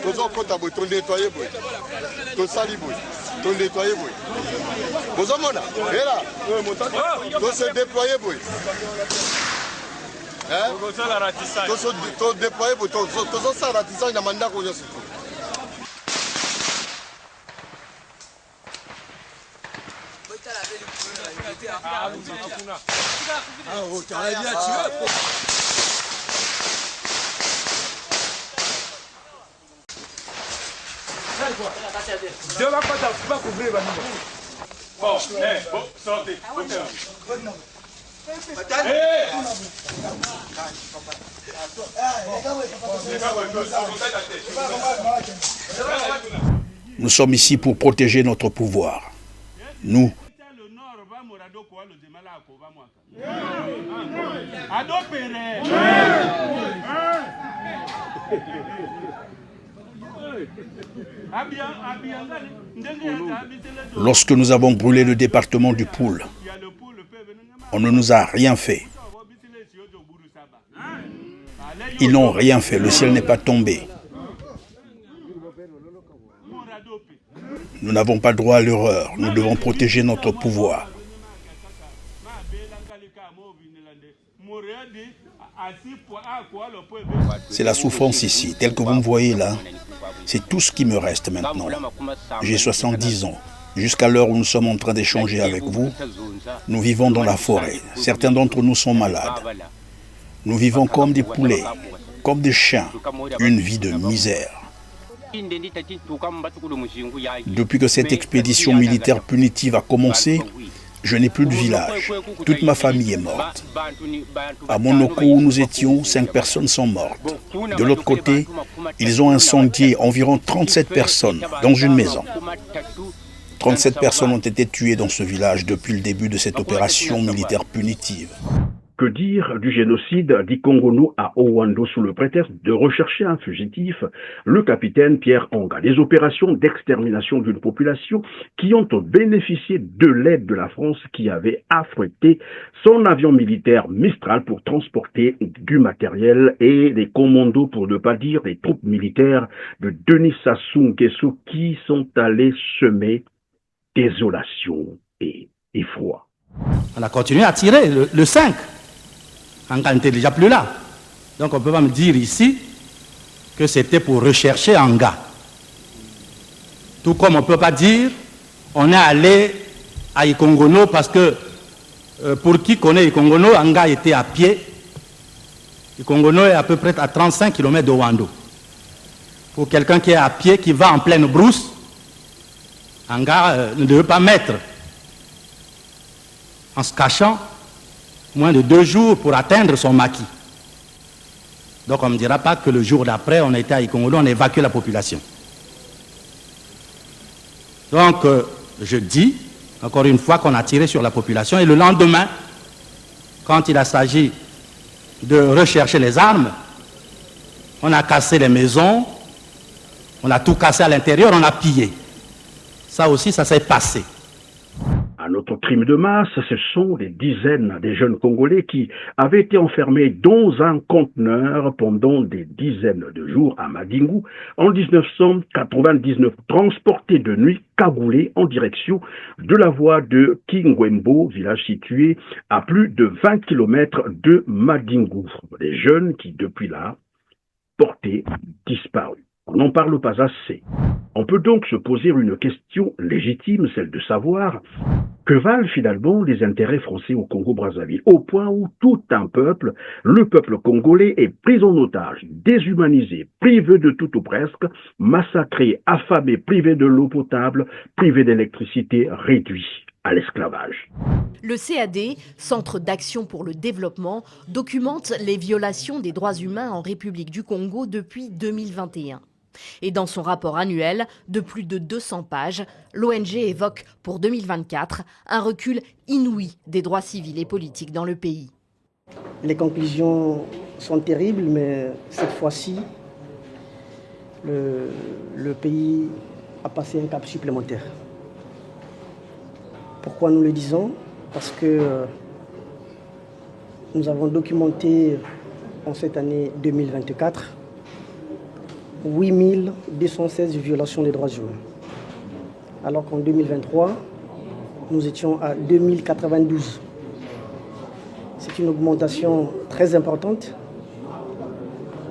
S13: tozokota boye tondetwaye boye tosali boye tondetwaye boye bozomona ela tose déploye boye todéploye boye tozosala ratissage na mandako nyonso
S14: Nous sommes ici pour protéger notre pouvoir. Nous. Lorsque nous avons brûlé le département du Poul, on ne nous a rien fait. Ils n'ont rien fait, le ciel n'est pas tombé. Nous n'avons pas droit à l'erreur, nous devons protéger notre pouvoir. C'est la souffrance ici, telle que vous me voyez là. C'est tout ce qui me reste maintenant. J'ai 70 ans. Jusqu'à l'heure où nous sommes en train d'échanger avec vous, nous vivons dans la forêt. Certains d'entre nous sont malades. Nous vivons comme des poulets, comme des chiens, une vie de misère. Depuis que cette expédition militaire punitive a commencé, je n'ai plus de village. Toute ma famille est morte. À Monoko où nous étions, 5 personnes sont mortes. De l'autre côté, ils ont incendié environ 37 personnes dans une maison. 37 personnes ont été tuées dans ce village depuis le début de cette opération militaire punitive.
S1: Que dire du génocide d'Ikongono à Owando sous le prétexte de rechercher un fugitif, le capitaine Pierre Anga. Des opérations d'extermination d'une population qui ont bénéficié de l'aide de la France qui avait affrété son avion militaire Mistral pour transporter du matériel et des commandos, pour ne pas dire des troupes militaires de Denis Sassou Nguesso qui sont allés semer désolation et effroi.
S15: On a continué à tirer le 5. Anga n'était déjà plus là. Donc on ne peut pas me dire ici que c'était pour rechercher Anga. Tout comme on ne peut pas dire on est allé à Ikongono parce que pour qui connaît Ikongono, Anga était à pied. Ikongono est à peu près à 35 km de Owando. Pour quelqu'un qui est à pied, qui va en pleine brousse, Anga ne devait pas mettre en se cachant moins de 2 jours pour atteindre son maquis. Donc on ne me dira pas que le jour d'après, on était à Ikongolo, on a évacué la population. Donc je dis, encore une fois, qu'on a tiré sur la population, et le lendemain, quand il a s'agi de rechercher les armes, on a cassé les maisons, on a tout cassé à l'intérieur, on a pillé. Ça aussi, ça s'est passé.
S1: Un autre crime de masse, ce sont des dizaines de jeunes Congolais qui avaient été enfermés dans un conteneur pendant des dizaines de jours à Madingu en 1999, transportés de nuit cagoulés en direction de la voie de Kingwembo, village situé à plus de 20 km de Madingu. Des jeunes qui, depuis là, portés disparus. On n'en parle pas assez. On peut donc se poser une question légitime, celle de savoir que valent finalement les intérêts français au Congo-Brazzaville, au point où tout un peuple, le peuple congolais, est pris en otage, déshumanisé, privé de tout ou presque, massacré, affamé, privé de l'eau potable, privé d'électricité, réduit à l'esclavage.
S4: Le CAD, Centre d'action pour le développement, documente les violations des droits humains en République du Congo depuis 2021. Et dans son rapport annuel de plus de 200 pages, l'ONG évoque pour 2024 un recul inouï des droits civils et politiques dans le pays.
S8: Les conclusions sont terribles, mais cette fois-ci, le pays a passé un cap supplémentaire. Pourquoi nous le disons? Parce que nous avons documenté en cette année 2024 8216 violations des droits humains. Alors qu'en 2023, nous étions à 2092. C'est une augmentation très importante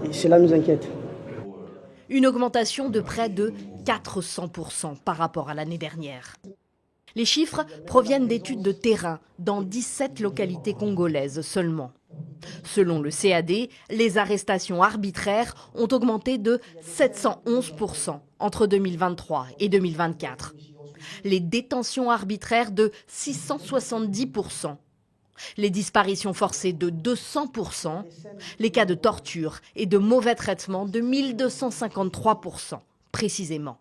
S8: et cela nous inquiète.
S4: Une augmentation de près de 400% par rapport à l'année dernière. Les chiffres proviennent d'études de terrain dans 17 localités congolaises seulement. Selon le CAD, les arrestations arbitraires ont augmenté de 711% entre 2023 et 2024. Les détentions arbitraires de 670%. Les disparitions forcées de 200%. Les cas de torture et de mauvais traitements de 1253%, précisément.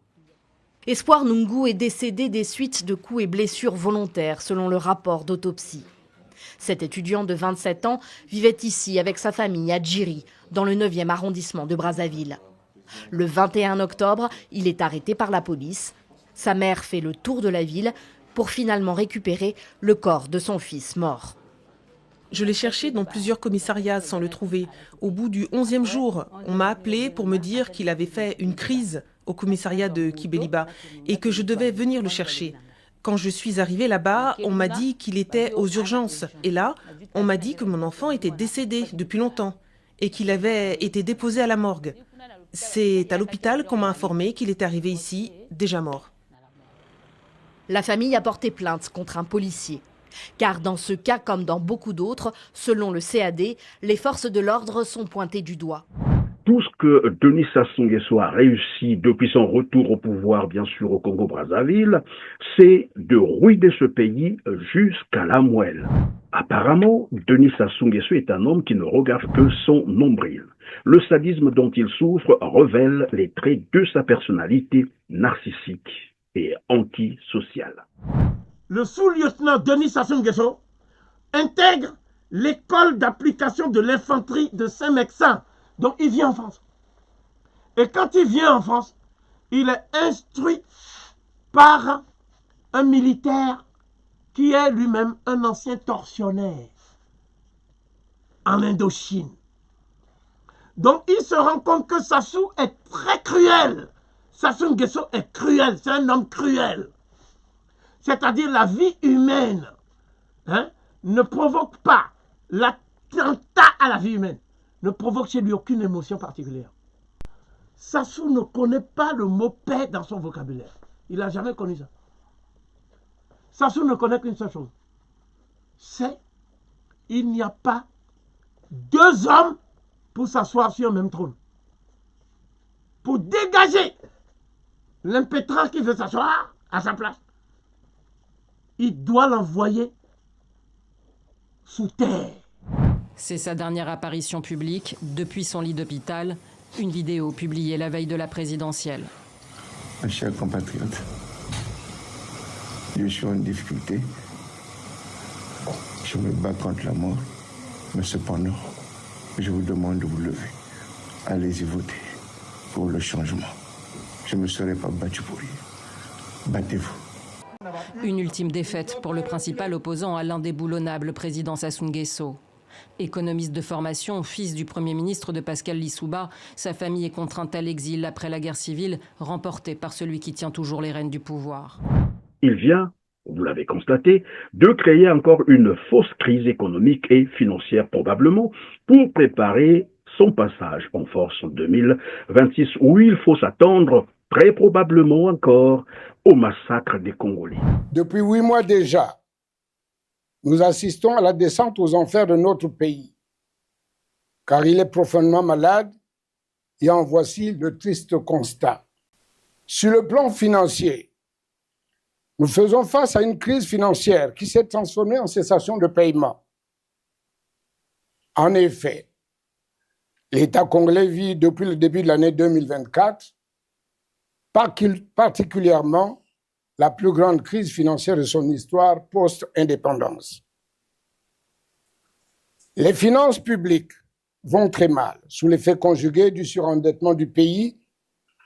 S4: Espoir Nungu est décédé des suites de coups et blessures volontaires, selon le rapport d'autopsie. Cet étudiant de 27 ans vivait ici avec sa famille à Djiri, dans le 9e arrondissement de Brazzaville. Le 21 octobre, il est arrêté par la police. Sa mère fait le tour de la ville pour finalement récupérer le corps de son fils mort.
S3: Je l'ai cherché dans plusieurs commissariats sans le trouver. Au bout du 11e jour, on m'a appelé pour me dire qu'il avait fait une crise au commissariat de Kibeliba et que je devais venir le chercher. Quand je suis arrivée là-bas, on m'a dit qu'il était aux urgences. Et là, on m'a dit que mon enfant était décédé depuis longtemps et qu'il avait été déposé à la morgue. C'est à l'hôpital qu'on m'a informé qu'il était arrivé ici, déjà mort.
S4: La famille a porté plainte contre un policier. Car dans ce cas, comme dans beaucoup d'autres, selon le CAD, les forces de l'ordre sont pointées du doigt.
S1: Tout ce que Denis Sassou Nguesso a réussi depuis son retour au pouvoir, bien sûr, au Congo-Brazzaville, c'est de ruiner ce pays jusqu'à la moelle. Apparemment, Denis Sassou Nguesso est un homme qui ne regarde que son nombril. Le sadisme dont il souffre révèle les traits de sa personnalité narcissique et antisociale.
S16: Le sous-lieutenant Denis Sassou Nguesso intègre l'école d'application de l'infanterie de Saint-Mexin. Donc il vient en France. Et quand il vient en France, il est instruit par un militaire qui est lui-même un ancien tortionnaire en Indochine. Donc il se rend compte que Sassou est très cruel. Sassou Nguesso est cruel, c'est un homme cruel. C'est-à-dire la vie humaine ne provoque pas l'attentat à la vie humaine. Ne provoque chez lui aucune émotion particulière. Sassou ne connaît pas le mot paix dans son vocabulaire. Il n'a jamais connu ça. Sassou ne connaît qu'une seule chose. C'est il n'y a pas deux hommes pour s'asseoir sur le même trône. Pour dégager l'impétrant qui veut s'asseoir à sa place, il doit l'envoyer sous terre.
S17: C'est sa dernière apparition publique depuis son lit d'hôpital, une vidéo publiée la veille de la présidentielle.
S18: Mes chers compatriotes, je suis en difficulté. Je me bats contre la mort, mais cependant, je vous demande de vous lever. Allez-y voter pour le changement. Je ne me serai pas battu pour rien. Battez-vous.
S17: Une ultime défaite pour le principal opposant à l'indéboulonnable président Sassou Nguesso. Économiste de formation, fils du Premier ministre de Pascal Lissouba, sa famille est contrainte à l'exil après la guerre civile, remportée par celui qui tient toujours les rênes du pouvoir.
S1: Il vient, vous l'avez constaté, de créer encore une fausse crise économique et financière probablement pour préparer son passage en force en 2026 où il faut s'attendre très probablement encore au massacre des Congolais.
S19: Depuis 8 mois déjà, nous assistons à la descente aux enfers de notre pays, car il est profondément malade et en voici le triste constat. Sur le plan financier, nous faisons face à une crise financière qui s'est transformée en cessation de paiement. En effet, l'État congolais vit depuis le début de l'année 2024 particulièrement la plus grande crise financière de son histoire post-indépendance. Les finances publiques vont très mal sous l'effet conjugué du surendettement du pays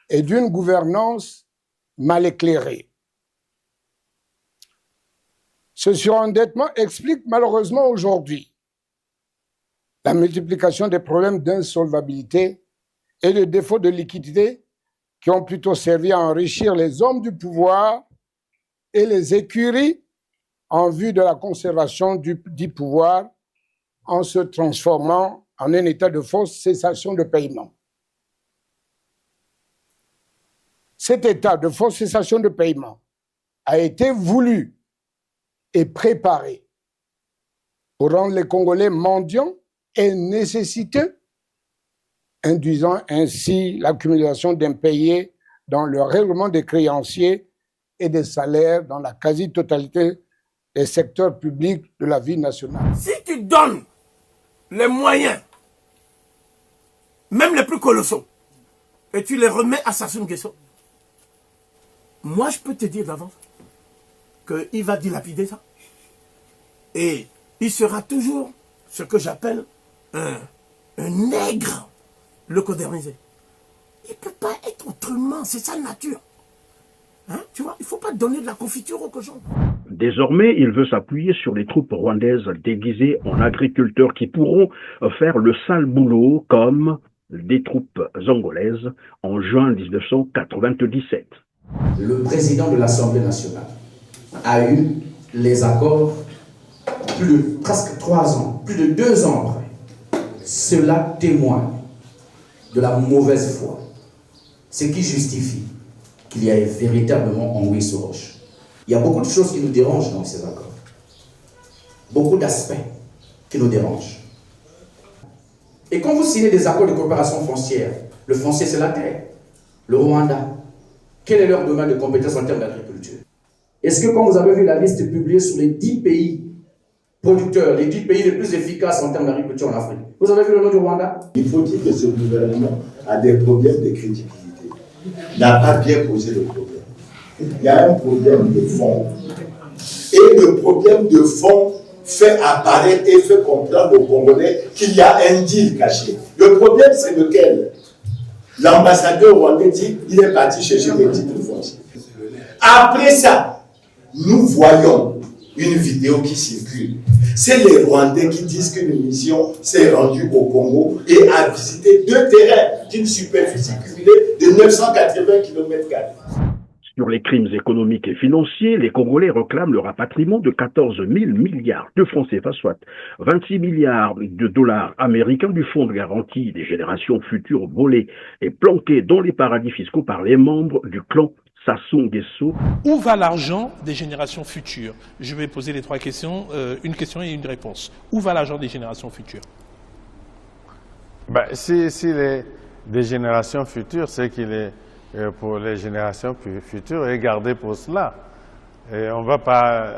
S19: et d'une gouvernance mal éclairée. Ce surendettement explique malheureusement aujourd'hui la multiplication des problèmes d'insolvabilité et de défaut de liquidité qui ont plutôt servi à enrichir les hommes du pouvoir et les écuries en vue de la conservation du pouvoir en se transformant en un état de fausse cessation de paiement. Cet état de fausse cessation de paiement a été voulu et préparé pour rendre les Congolais mendiants et nécessiteux, induisant ainsi l'accumulation d'impayés dans le règlement des créanciers et des salaires dans la quasi-totalité des secteurs publics de la vie nationale.
S16: Si tu donnes les moyens, même les plus colossaux, et tu les remets à Sassou Nguesso, moi je peux te dire d'avance qu'il va dilapider ça. Et il sera toujours ce que j'appelle un nègre leucodermisé. Il ne peut pas être autrement, c'est sa nature. Hein, tu vois, il ne faut pas donner de la confiture aux cochons.
S1: Désormais, il veut s'appuyer sur les troupes rwandaises déguisées en agriculteurs qui pourront faire le sale boulot comme des troupes angolaises en juin 1997.
S20: Le président de l'Assemblée nationale a eu les accords presque 3 ans, plus de 2 ans après. Cela témoigne de la mauvaise foi, ce qui justifie qu'il y ait véritablement Anguille sous roche. Il y a beaucoup de choses qui nous dérangent dans ces accords. Beaucoup d'aspects qui nous dérangent. Et quand vous signez des accords de coopération foncière, le foncier c'est la terre, le Rwanda, quel est leur domaine de compétence en termes d'agriculture? Est-ce que quand vous avez vu la liste publiée sur les 10 pays producteurs, les 10 pays les plus efficaces en termes d'agriculture en Afrique, vous avez vu le nom du Rwanda?
S21: Il faut dire que ce gouvernement a des problèmes de crédibilité. Il n'a pas bien posé le problème. Il y a un problème de fond. Et le problème de fond fait apparaître et fait comprendre aux Congolais qu'il y a un deal caché. Le problème, c'est lequel? L'ambassadeur rwandais dit qu'il est parti chercher des titres fonciers. Après ça, nous voyons une vidéo qui circule. C'est les Rwandais qui disent que mission s'est rendue au Congo et a visité 2 terrains d'une superficie cumulée de 980 km².
S1: Sur les crimes économiques et financiers, les Congolais réclament le rapatriement de 14 000 milliards de francs CFA, soit 26 milliards de dollars américains du fonds de garantie des générations futures volés et planqués dans les paradis fiscaux par les membres du clan Sassou Nguesso.
S16: Où va l'argent des générations futures? Je vais poser les 3 questions, une question et une réponse. Où va l'argent des générations futures?
S23: Si les des générations futures, c'est qu'il est pour les générations futures et gardé pour cela. Et on ne va pas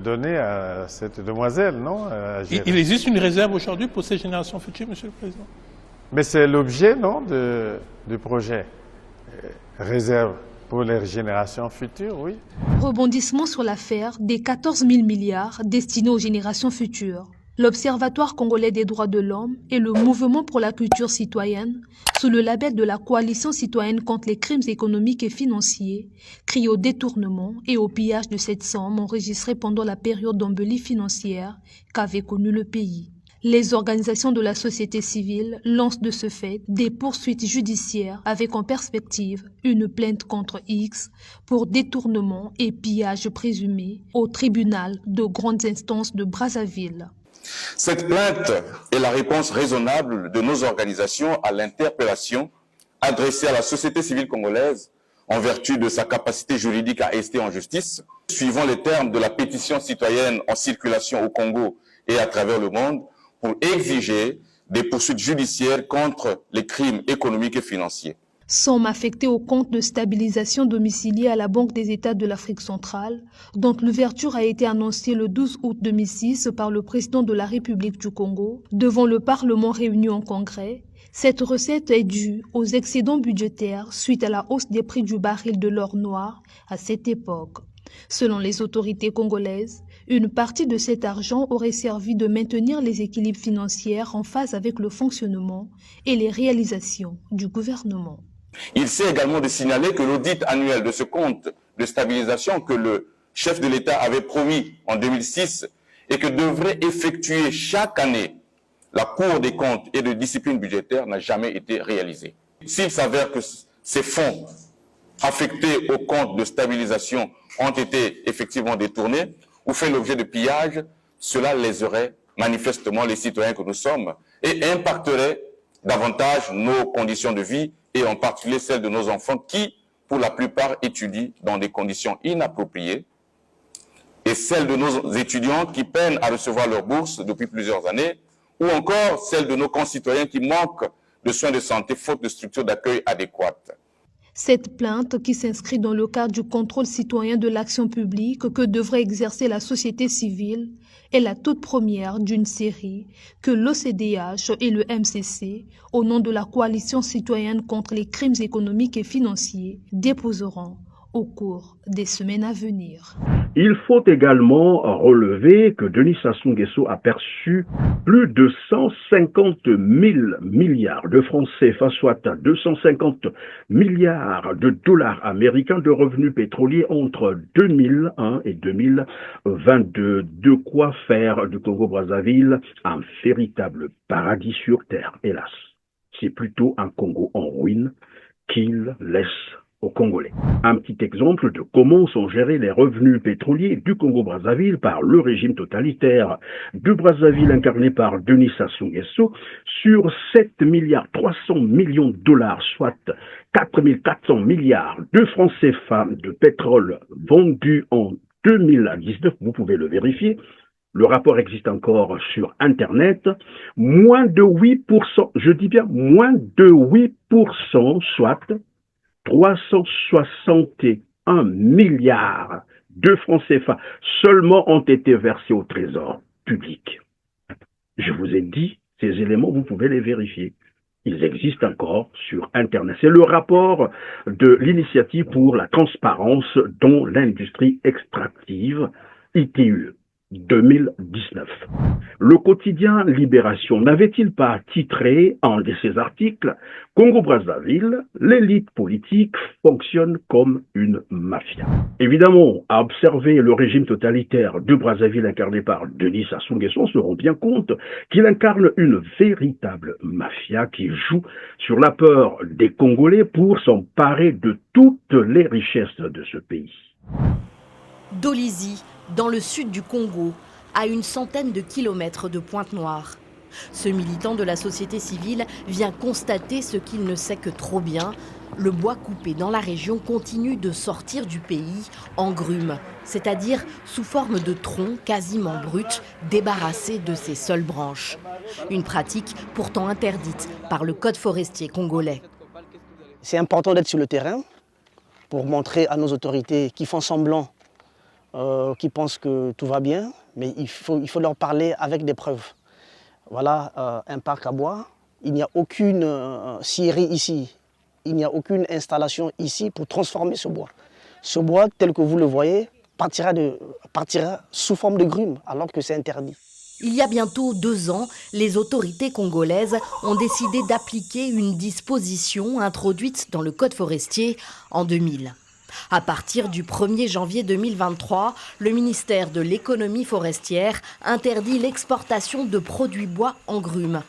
S23: donné à cette demoiselle, non?
S2: Il existe une réserve aujourd'hui pour ces générations futures, Monsieur le Président?
S23: Mais c'est l'objet, non, du projet. Réserve pour les générations futures, oui.
S5: Rebondissement sur l'affaire des 14 000 milliards destinés aux générations futures. L'Observatoire congolais des droits de l'homme et le Mouvement pour la culture citoyenne, sous le label de la Coalition citoyenne contre les crimes économiques et financiers, crient au détournement et au pillage de cette somme enregistrée pendant la période d'embellie financière qu'avait connue le pays. Les organisations de la société civile lancent de ce fait des poursuites judiciaires avec en perspective une plainte contre X pour détournement et pillage présumé au tribunal de grandes instances de Brazzaville.
S7: Cette plainte est la réponse raisonnable de nos organisations à l'interpellation adressée à la société civile congolaise en vertu de sa capacité juridique à rester en justice, suivant les termes de la pétition citoyenne en circulation au Congo et à travers le monde, pour exiger des poursuites judiciaires contre les crimes économiques et financiers.
S5: Somme affectée au compte de stabilisation domicilié à la Banque des États de l'Afrique centrale, dont l'ouverture a été annoncée le 12 août 2006 par le président de la République du Congo, devant le Parlement réuni en congrès. Cette recette est due aux excédents budgétaires suite à la hausse des prix du baril de l'or noir à cette époque. Selon les autorités congolaises, une partie de cet argent aurait servi de maintenir les équilibres financiers en phase avec le fonctionnement et les réalisations du gouvernement.
S7: Il s'est également de signaler que l'audit annuel de ce compte de stabilisation que le chef de l'État avait promis en 2006 et que devrait effectuer chaque année la Cour des comptes et de discipline budgétaire n'a jamais été réalisé. S'il s'avère que ces fonds affectés au compte de stabilisation ont été effectivement détournés ou fait l'objet de pillage, cela léserait manifestement les citoyens que nous sommes et impacterait davantage nos conditions de vie et en particulier celles de nos enfants qui, pour la plupart, étudient dans des conditions inappropriées et celles de nos étudiants qui peinent à recevoir leur bourse depuis plusieurs années ou encore celles de nos concitoyens qui manquent de soins de santé faute de structures d'accueil adéquates.
S5: Cette plainte, qui s'inscrit dans le cadre du contrôle citoyen de l'action publique que devrait exercer la société civile, est la toute première d'une série que l'OCDH et le MCC, au nom de la Coalition citoyenne contre les crimes économiques et financiers, déposeront au cours des semaines à venir.
S1: Il faut également relever que Denis Sassou Nguesso a perçu plus de 150 000 milliards de francs CFA, soit 250 milliards de dollars américains de revenus pétroliers entre 2001 et 2022. De quoi faire du Congo-Brazzaville un véritable paradis sur terre, hélas. C'est plutôt un Congo en ruine qu'il laisse aux Congolais. Un petit exemple de comment sont gérés les revenus pétroliers du Congo-Brazzaville par le régime totalitaire de Brazzaville incarné par Denis Sassou Nguesso sur 7 milliards 300 millions de dollars, soit 4 400 milliards de francs CFA de pétrole vendus en 2019, vous pouvez le vérifier. Le rapport existe encore sur Internet. Moins de 8%, je dis bien moins de 8%, soit 361 milliards de francs CFA seulement ont été versés au trésor public. Je vous ai dit, ces éléments, vous pouvez les vérifier. Ils existent encore sur Internet. C'est le rapport de l'Initiative pour la transparence dans l'industrie extractive, ITUE. 2019. Le quotidien Libération n'avait-il pas titré en de ses articles « Congo-Brazzaville, l'élite politique fonctionne comme une mafia ». Évidemment, à observer le régime totalitaire de Brazzaville incarné par Denis Sassou Nguesso, on se rend bien compte qu'il incarne une véritable mafia qui joue sur la peur des Congolais pour s'emparer de toutes les richesses de ce pays.
S4: Dolisie, dans le sud du Congo, à une centaine de kilomètres de Pointe-Noire. Ce militant de la société civile vient constater ce qu'il ne sait que trop bien. Le bois coupé dans la région continue de sortir du pays en grumes, c'est-à-dire sous forme de troncs quasiment bruts, débarrassés de ses seules branches. Une pratique pourtant interdite par le code forestier congolais.
S8: C'est important d'être sur le terrain pour montrer à nos autorités qui font semblant qui pensent que tout va bien, mais il faut leur parler avec des preuves. Voilà un parc à bois, il n'y a aucune scierie ici, il n'y a aucune installation ici pour transformer ce bois. Ce bois, tel que vous le voyez, partira sous forme de grumes, alors que c'est interdit.
S4: Il y a bientôt 2 ans, les autorités congolaises ont décidé d'appliquer une disposition introduite dans le Code forestier en 2000. À partir du 1er janvier 2023, le ministère de l'économie forestière interdit l'exportation de produits bois en grumes.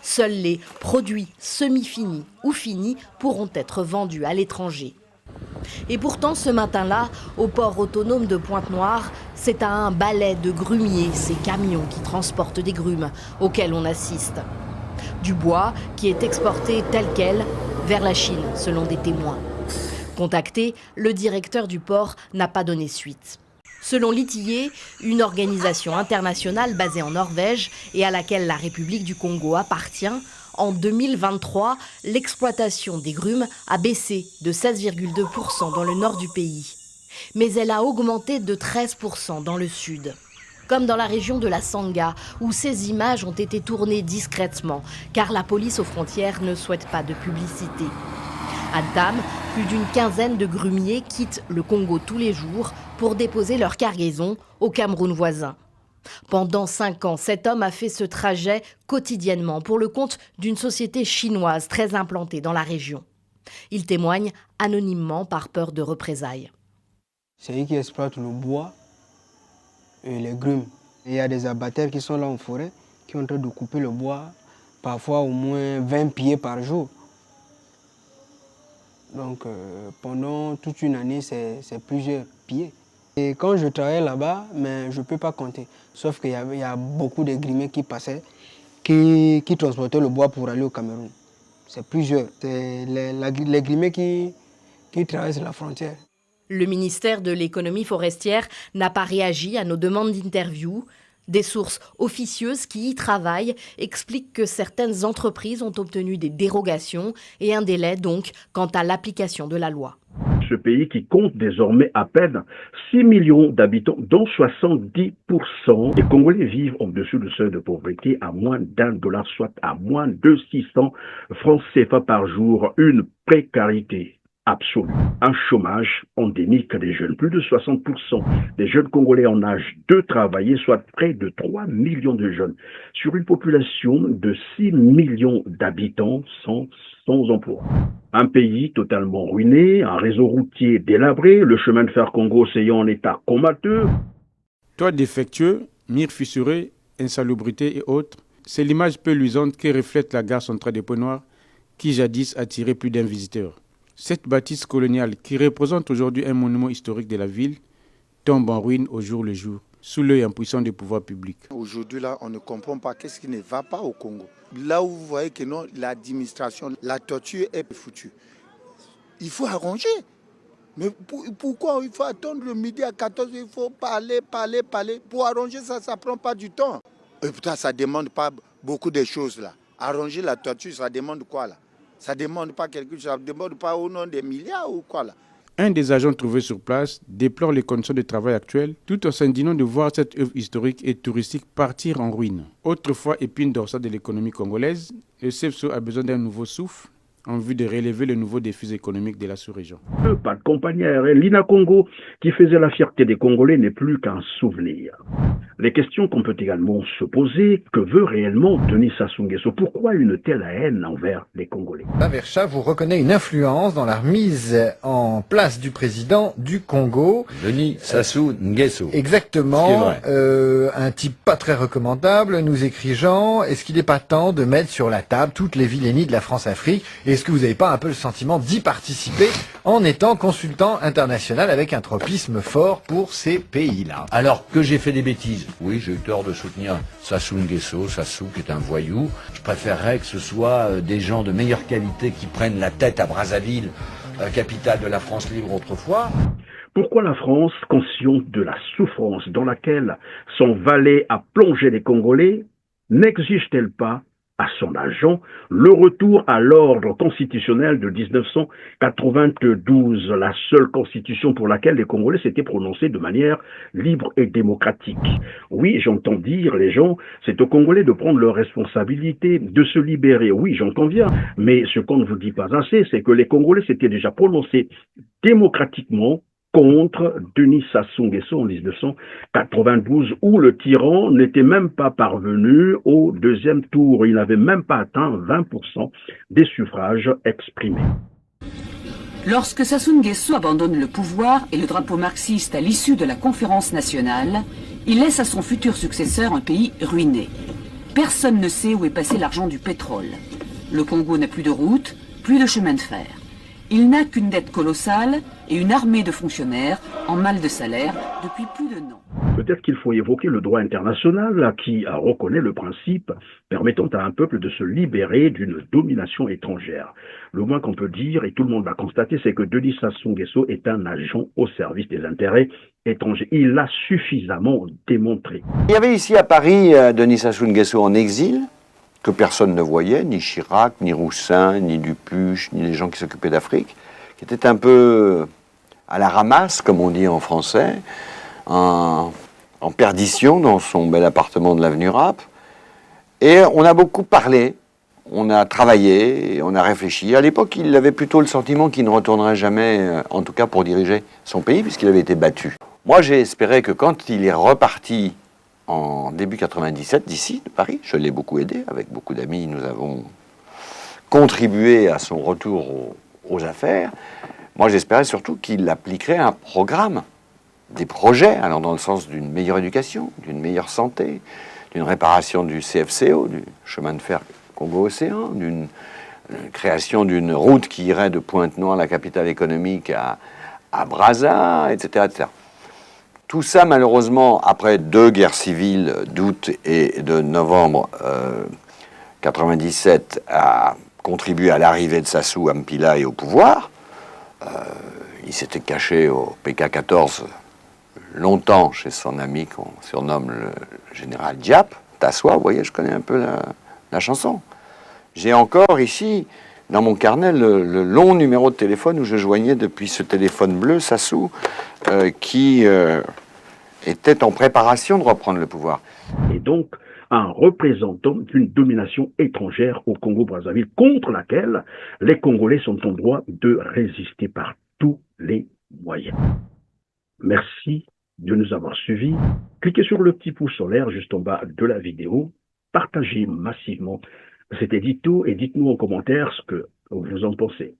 S4: Seuls les produits semi-finis ou finis pourront être vendus à l'étranger. Et pourtant, ce matin-là, au port autonome de Pointe-Noire, c'est à un balai de grumiers, ces camions qui transportent des grumes, auxquels on assiste. Du bois qui est exporté tel quel vers la Chine, selon des témoins. Contacté, le directeur du port n'a pas donné suite. Selon l'ITIE, une organisation internationale basée en Norvège et à laquelle la République du Congo appartient, en 2023, l'exploitation des grumes a baissé de 16,2% dans le nord du pays. Mais elle a augmenté de 13% dans le sud. Comme dans la région de la Sangha, où ces images ont été tournées discrètement, car la police aux frontières ne souhaite pas de publicité. À Dam, plus d'une quinzaine de grumiers quittent le Congo tous les jours pour déposer leur cargaison au Cameroun voisin. Pendant 5 ans, cet homme a fait ce trajet quotidiennement pour le compte d'une société chinoise très implantée dans la région. Il témoigne anonymement par peur de représailles.
S6: C'est eux qui exploitent le bois et les grumes. Il y a des abatteurs qui sont là en forêt, qui sont en train de couper le bois, parfois au moins 20 pieds par jour. Donc pendant toute une année, c'est plusieurs pieds. Et quand je travaillais là-bas, je ne peux pas compter. Sauf qu'il y a beaucoup de grimés qui passaient, qui transportaient le bois pour aller au Cameroun. C'est plusieurs. C'est les grimés qui traversent la frontière.
S4: Le ministère de l'économie forestière n'a pas réagi à nos demandes d'interview. Des sources officieuses qui y travaillent expliquent que certaines entreprises ont obtenu des dérogations et un délai donc quant à l'application de la loi.
S1: Ce pays qui compte désormais à peine 6 millions d'habitants, dont 70% des Congolais vivent au-dessus du seuil de pauvreté à moins $1, soit à moins de 600 francs CFA par jour, une précarité absolue, un chômage endémique des jeunes. Plus de 60% des jeunes Congolais en âge de travailler, soit près de 3 millions de jeunes, sur une population de 6 millions d'habitants sans emploi. Un pays totalement ruiné, un réseau routier délabré, le chemin de fer Congo-Océan en état comateux.
S9: Toits défectueux, murs fissurés, insalubrité et autres, c'est l'image peu luisante que reflète la gare centrale de Pointe-Noire qui jadis attirait plus d'un visiteur. Cette bâtisse coloniale, qui représente aujourd'hui un monument historique de la ville, tombe en ruine au jour le jour, sous l'œil impuissant des pouvoirs publics.
S21: Aujourd'hui, là, on ne comprend pas qu'est-ce qui ne va pas au Congo. Là où vous voyez que non, l'administration, la torture est foutue. Il faut arranger. Mais pourquoi il faut attendre le midi à 14h? Il faut parler. Pour arranger ça, ça ne prend pas du temps. Et putain, ça ne demande pas beaucoup de choses là. Arranger la torture, ça demande quoi là? Ça ne demande pas quelque chose, ça ne demande pas au nom des milliards ou quoi là?
S9: Un des agents trouvés sur place déplore les conditions de travail actuelles, tout en s'indignant de voir cette œuvre historique et touristique partir en ruine. Autrefois épine dorsale de l'économie congolaise, le CEFSO a besoin d'un nouveau souffle en vue de relever les nouveaux défis économiques de la sous-région.
S1: Pas de compagnie aérienne, l'INA Congo, qui faisait la fierté des Congolais, n'est plus qu'un souvenir. Les questions qu'on peut également se poser, que veut réellement Denis Sassou Nguesso? Pourquoi une telle haine envers les Congolais?
S10: Vercha vous reconnaît une influence dans la remise en place du président du Congo.
S22: Denis Sassou Nguesso.
S10: Exactement, un type pas très recommandable, nous écrit Jean. Est-ce qu'il n'est pas temps de mettre sur la table toutes les vilainies de la France-Afrique? Est-ce que vous n'avez pas un peu le sentiment d'y participer en étant consultant international avec un tropisme fort pour ces pays-là?
S22: Alors que j'ai fait des bêtises, oui, j'ai eu tort de soutenir Sassou Nguesso, Sassou qui est un voyou. Je préférerais que ce soit des gens de meilleure qualité qui prennent la tête à Brazzaville, capitale de la France libre autrefois.
S1: Pourquoi la France, consciente de la souffrance dans laquelle son valet a plongé les Congolais, n'exige-t-elle pas à son agent le retour à l'ordre constitutionnel de 1992, la seule constitution pour laquelle les Congolais s'étaient prononcés de manière libre et démocratique. Oui, j'entends dire, les gens, c'est aux Congolais de prendre leurs responsabilités, de se libérer. Oui, j'entends bien, mais ce qu'on ne vous dit pas assez, c'est que les Congolais s'étaient déjà prononcés démocratiquement contre Denis Sassou Nguesso en 1992, où le tyran n'était même pas parvenu au deuxième tour. Il n'avait même pas atteint 20% des suffrages exprimés.
S11: Lorsque Sassou Nguesso abandonne le pouvoir et le drapeau marxiste à l'issue de la conférence nationale, il laisse à son futur successeur un pays ruiné. Personne ne sait où est passé l'argent du pétrole. Le Congo n'a plus de route, plus de chemin de fer. Il n'a qu'une dette colossale et une armée de fonctionnaires en mal de salaire depuis plus d'un an.
S1: Peut-être qu'il faut évoquer le droit international qui reconnaît le principe permettant à un peuple de se libérer d'une domination étrangère. Le moins qu'on peut dire, et tout le monde va constater, c'est que Denis Sassou Nguesso est un agent au service des intérêts étrangers. Il l'a suffisamment démontré.
S12: Il y avait ici à Paris Denis Sassou Nguesso en exil, que personne ne voyait, ni Chirac, ni Roussin, ni Dupuche, ni les gens qui s'occupaient d'Afrique, qui étaient un peu à la ramasse, comme on dit en français, en perdition dans son bel appartement de l'avenue Rapp. Et on a beaucoup parlé, on a travaillé, on a réfléchi. À l'époque, il avait plutôt le sentiment qu'il ne retournerait jamais, en tout cas pour diriger son pays, puisqu'il avait été battu. Moi, j'ai espéré que quand il est reparti en début 97, d'ici, de Paris, je l'ai beaucoup aidé, avec beaucoup d'amis, nous avons contribué à son retour aux affaires. Moi, j'espérais surtout qu'il appliquerait un programme, des projets allant dans le sens d'une meilleure éducation, d'une meilleure santé, d'une réparation du CFCO, du chemin de fer Congo-Océan, d'une création d'une route qui irait de Pointe-Noire, la capitale économique, à Brazza, etc., etc. Tout ça, malheureusement, après 2 guerres civiles d'août et de novembre 97, a contribué à l'arrivée de Sassou Mpila et au pouvoir. Il s'était caché au PK-14 longtemps chez son ami qu'on surnomme le général Diap. Tassoua, vous voyez, je connais un peu la chanson. J'ai encore ici, dans mon carnet, le long numéro de téléphone où je joignais depuis ce téléphone bleu Sassou, qui était en préparation de reprendre le pouvoir.
S1: Et donc, un représentant d'une domination étrangère au Congo-Brazzaville, contre laquelle les Congolais sont en droit de résister par tous les moyens. Merci de nous avoir suivis. Cliquez sur le petit pouce en l'air juste en bas de la vidéo. Partagez massivement cet édito et dites-nous en commentaire ce que vous en pensez.